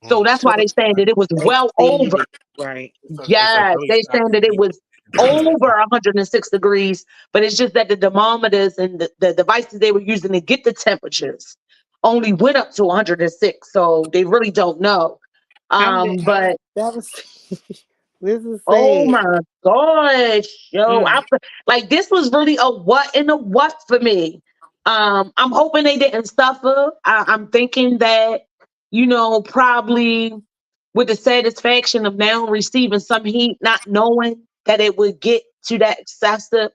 So that's why they saying that it was well over. Right. It's a Yes, really they hot saying that it heat. was over 106 degrees, but it's just that the thermometers and the devices they were using to get the temperatures only went up to 106. So they really don't know. But That was this is oh sad. my gosh, yo, like this was really a what in a what for me. I'm hoping they didn't suffer. I'm thinking that, probably with the satisfaction of now receiving some heat, not knowing that it would get to that excessive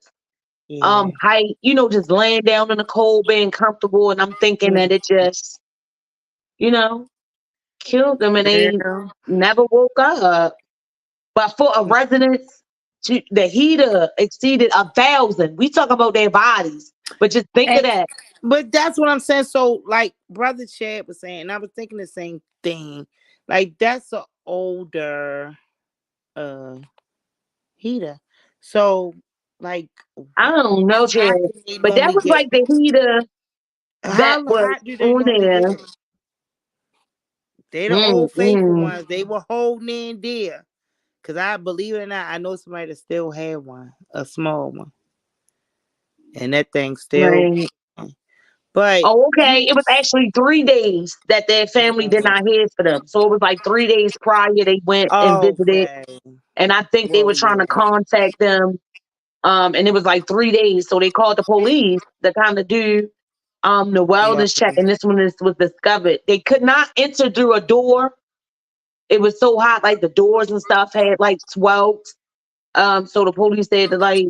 height, just laying down in the cold, being comfortable. And I'm thinking that it just, you know, killed them and they Girl. never woke up. But for a residence the heater exceeded 1,000. We talk about their bodies, but just think of And, that. but that's what I'm saying. So, like Brother Chad was saying, and I was thinking the same thing. Like that's an older uh heater. So, like, I don't how know, hot Chad, do they but that normally was get? like the heater that How was hot do they on normally there. get? They the Mm, old faithful mm. ones. They were holding in there. Cause I believe it or not, I know somebody that still had one, a small one, and that thing still. Right. But Oh, you, okay. It was actually 3 days that their family did not hear for them. So it was like 3 days prior they went and visited. okay. And I think they Well, were trying to yeah, contact them. And it was like 3 days. So they called the police to kind of do the right. wellness check. And this one was discovered. They could not enter through a door. It was so hot, like the doors and stuff had like swelled. So the police said that, like,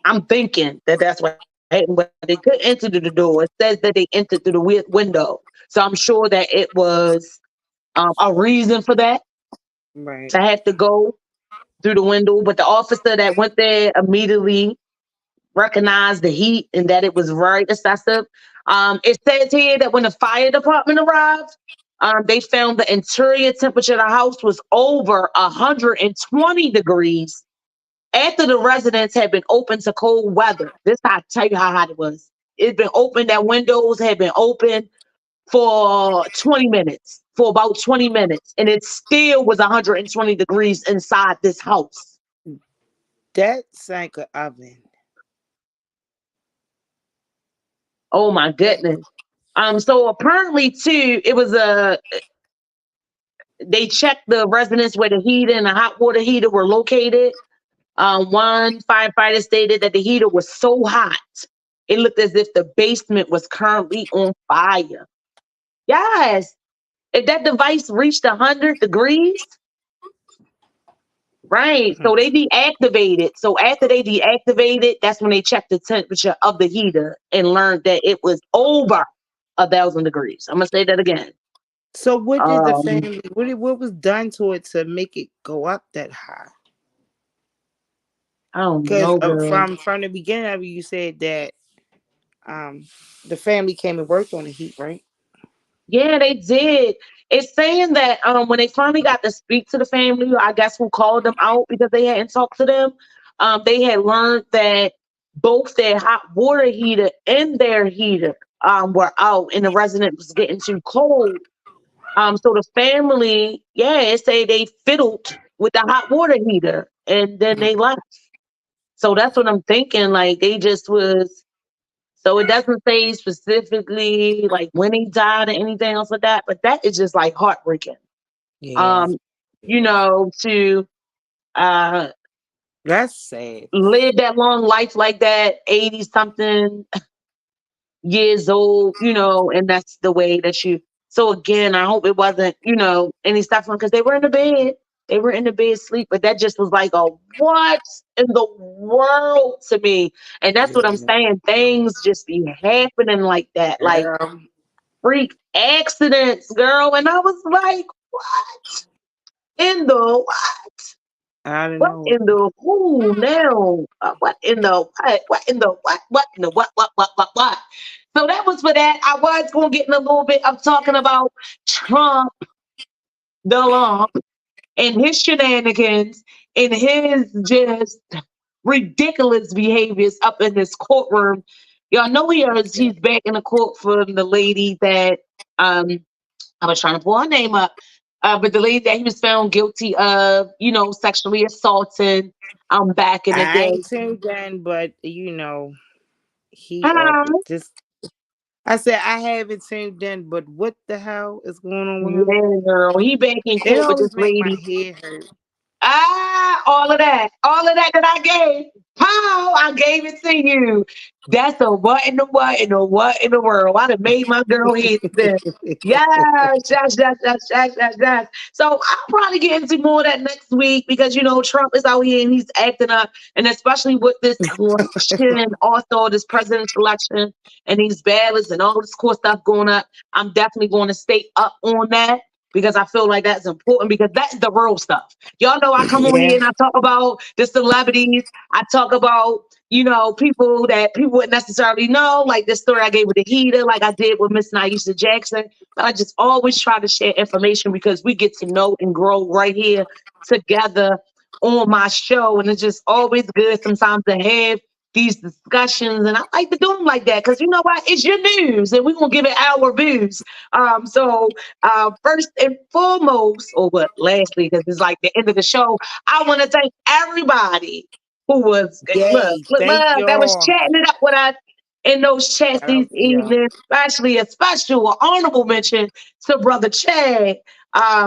I'm thinking that that's what happened, but they could enter through the door. It says that they entered through the window. So I'm sure that it was a reason for that Right. to have to go through the window. But the officer that went there immediately recognized the heat and that it was very excessive. It says here that when the fire department arrived, they found the interior temperature of the house was over 120 degrees after the residence had been open to cold weather. This I tell you how hot it was. It's been open. That windows had been open for 20 minutes, for about 20 minutes, and it still was 120 degrees inside this house. That's like an oven. Oh my That, goodness. So apparently too, it was they checked the residence where the heater and the hot water heater were located. One firefighter stated that the heater was so hot, it looked as if the basement was currently on fire. Yes, if that device reached 100 degrees, right? So they deactivated. So after they deactivated, that's when they checked the temperature of the heater and learned that it was over 1,000 degrees. I'm gonna say that again. so what did the Um, family? What was done to it to make it go up that high? I don't Because know, girl. from the beginning of it, you said that um the family came and worked on the heat, right? Yeah, they did. It's saying that when they finally got to speak to the family, I guess who called them out because they hadn't talked to them, they had learned that both their hot water heater and their heater were out and the resident was getting too cold. So the family, yeah, it say they fiddled with the hot water heater and then they left. So that's what I'm thinking. Like they just was. So it doesn't say specifically like when he died or anything else like that, but that is just like heartbreaking. Yeah, Um, to uh that's sad. live that long life like that, 80 something years old, and that's the way that you. So again, I hope it wasn't, any stuff because they were in the bed. They were in the bed sleep, but that just was like a what in the world to me. And that's what I'm saying. Things just be happening like that, like Yeah. freak accidents, girl. And I was like, what in the I don't what know. in the who now? What in the what? What in the what in the what? So that was for that. I was going to get in a little bit of talking about Trump, the lump, and his shenanigans and his just ridiculous behaviors up in this courtroom. Y'all know he's back in the court for the lady that I was trying to pull her name up. But the lady that he was found guilty of, sexually assaulting back in the I day. ain't tuned in, but he Uh, just. I said I haven't tuned in, but what the hell is going on with him? yeah, girl. He back in It court with this always make my lady. head hurt. All of that I gave. How I gave it to you. That's a what in the what in the what in the world. I done made my girl head spin. Yes, yes, yes, yes, yes, yes, yes. So I'll probably get into more of that next week because Trump is out here and he's acting up, and especially with this election and also this presidential election and these ballots and all this cool stuff going up. I'm definitely going to stay up on that because I feel like that's important because that's the real stuff. Y'all know I come on here Yeah. and I talk about the celebrities. I talk about, people that people wouldn't necessarily know, like this story I gave with the heater, like I did with Miss Naisha Jackson. But I just always try to share information because we get to know and grow right here together on my show. And it's just always good sometimes to have these discussions. And I like to do them like that because you know what? It's your news and we're going to give it our views. First and foremost, or what, lastly, because it's like the end of the show, I want to thank everybody who was, Yay. Thank that was y'all. chatting it up with us in those chats Shout these out to y'all. evenings, especially a special or honorable mention to Brother Chad.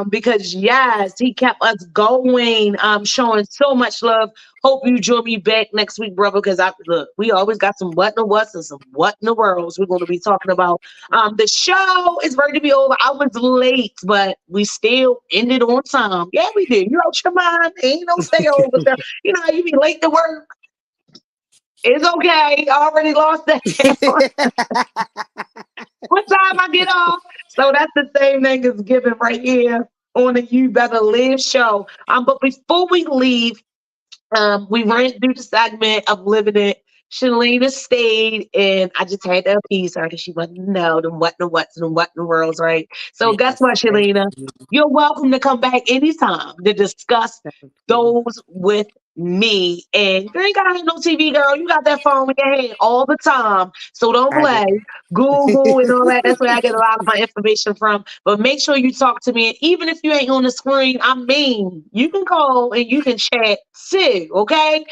Because yes, he kept us going, showing so much love. Hope you join me back next week, brother. Because we always got some what in the what's and some what in the worlds we're going to be talking about. The show is ready to be over. I was late, but we still ended on time. Yeah, we did. You out your mind? Ain't no stay over there. You know how you be late to work. It's okay. I already lost that. What time I get off? So that's the same thing as giving right here on the You Better Live show. But before we leave, we ran through the segment of living it. Shelena stayed, and I just had to appease her because she wanted to know the what, the what's, and the what in the world's right. So guess Yes. what, Thank Shelena? you. You're welcome to come back anytime to discuss Thank you. those with me. And you ain't gotta have no TV, girl. You got that phone in your hand all the time. So don't I do. play. Google and all that. That's where I get a lot of my information from. But make sure you talk to me. And even if you ain't on the screen, I mean, you can call and you can chat too, okay?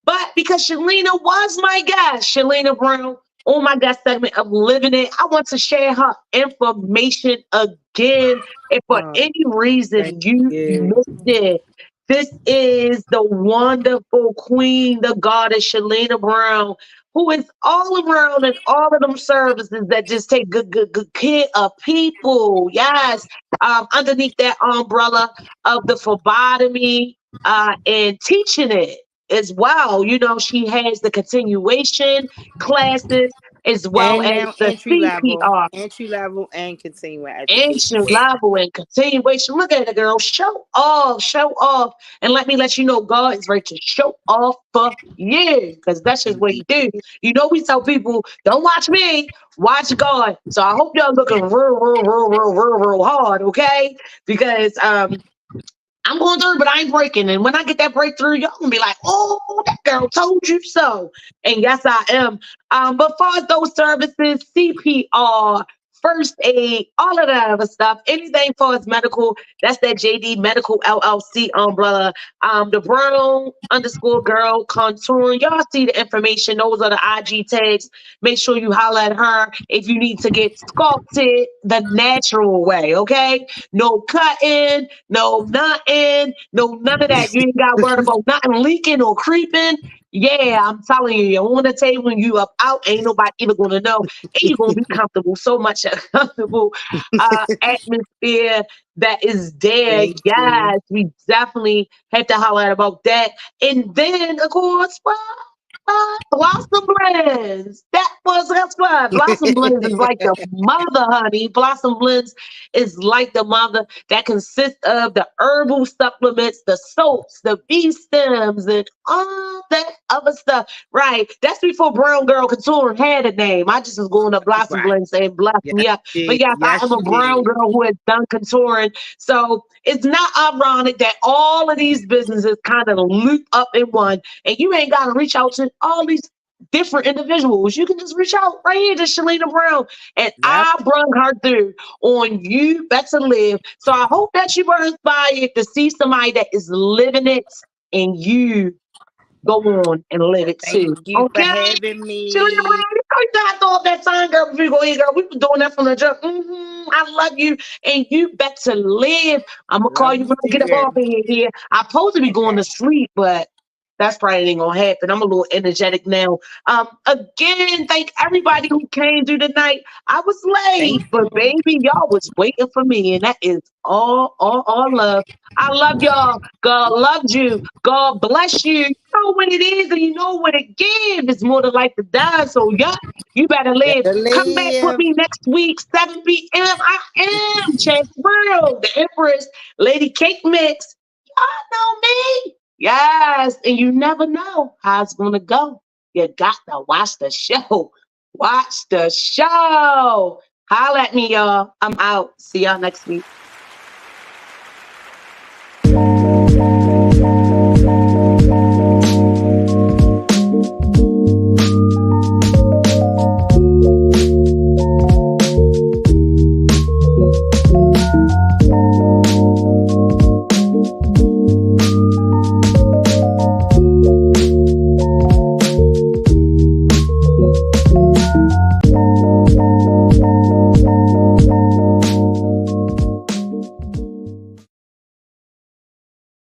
But because Shelena was my guest, Shelena Brown, on my guest segment of Living It, I want to share her information again. And for Oh, any thank reason you you. missed it, this is the wonderful queen, the goddess Shelena Brown, who is all around in all of them services that just take good care of people. Yes. Underneath that umbrella of the phlebotomy and teaching it as well. You know, she has the continuation classes as well And as now the CPR. entry level and continuing education. Ancient level and continuation. Look at the girl. Show off. And let me let you know, God is ready to show off for you. Because that's just what he do. You know, we tell people, don't watch me, watch God. So I hope y'all looking real hard, okay? Because I'm going through, but I ain't breaking. And when I get that breakthrough, y'all gonna be like, oh, that girl told you so. And yes, I am. But for those services, CPR, first aid, all of that other stuff, anything for us medical, that's that JD Medical LLC umbrella. The brown underscore girl contouring. Y'all see the information. Those are the IG tags. Make sure you holler at her if you need to get sculpted the natural way, okay? No cutting, no nothing, no none of that. You ain't got to worry about nothing leaking or creeping. Yeah, I'm telling you, you're on the table and you up out, ain't nobody even gonna know. And you're gonna be comfortable, so much comfortable atmosphere that is there. Thank you. Yes, we definitely have to highlight about that. And then, of course, Blossom Blends. That's why Blossom Blends is like the mother, honey. Blossom Blends is like the mother that consists of the herbal supplements, the soaps, the bee stems, and all that other stuff. Right. That's before Brown Girl Couture had a name. I just was going to Blossom Right. Blends saying bless Yes, me up. you But did. yes, I am Yes, a you brown did. girl who has done contouring. So it's not ironic that all of these businesses kind of loop up in one. And you ain't got to reach out to all these different individuals. You can just reach out right here to Shelena Brown. And Yep. I brung her through on You Better Live. So I hope that you were inspired to see somebody that is living it and you go on and live it Thank too. you for Okay? having Shelena me. Brown, you know you gotta throw up that sign, girl, before you go in, girl. We been doing that from the jump. I love you, and you better live. I'm gonna call Love you you when I too, get up girl. off of here. I'm supposed to be going to sleep, but That's probably ain't gonna happen. I'm a little energetic now. Again, thank everybody who came through tonight. I was Thank late, but you. baby, y'all was waiting for me, and that is all love. I love y'all. God loves you. God bless you. You know what it is, and you know what it gives. It's more than like to die. So, yup, you better live. Better Come back with live. me next week, 7 p.m. I am Chance World, the Empress, Lady Cake Mix. Y'all know me. Yes, and you never know how it's gonna go. You got to watch the show. Watch the show. Holla at me, y'all. I'm out. See y'all next week.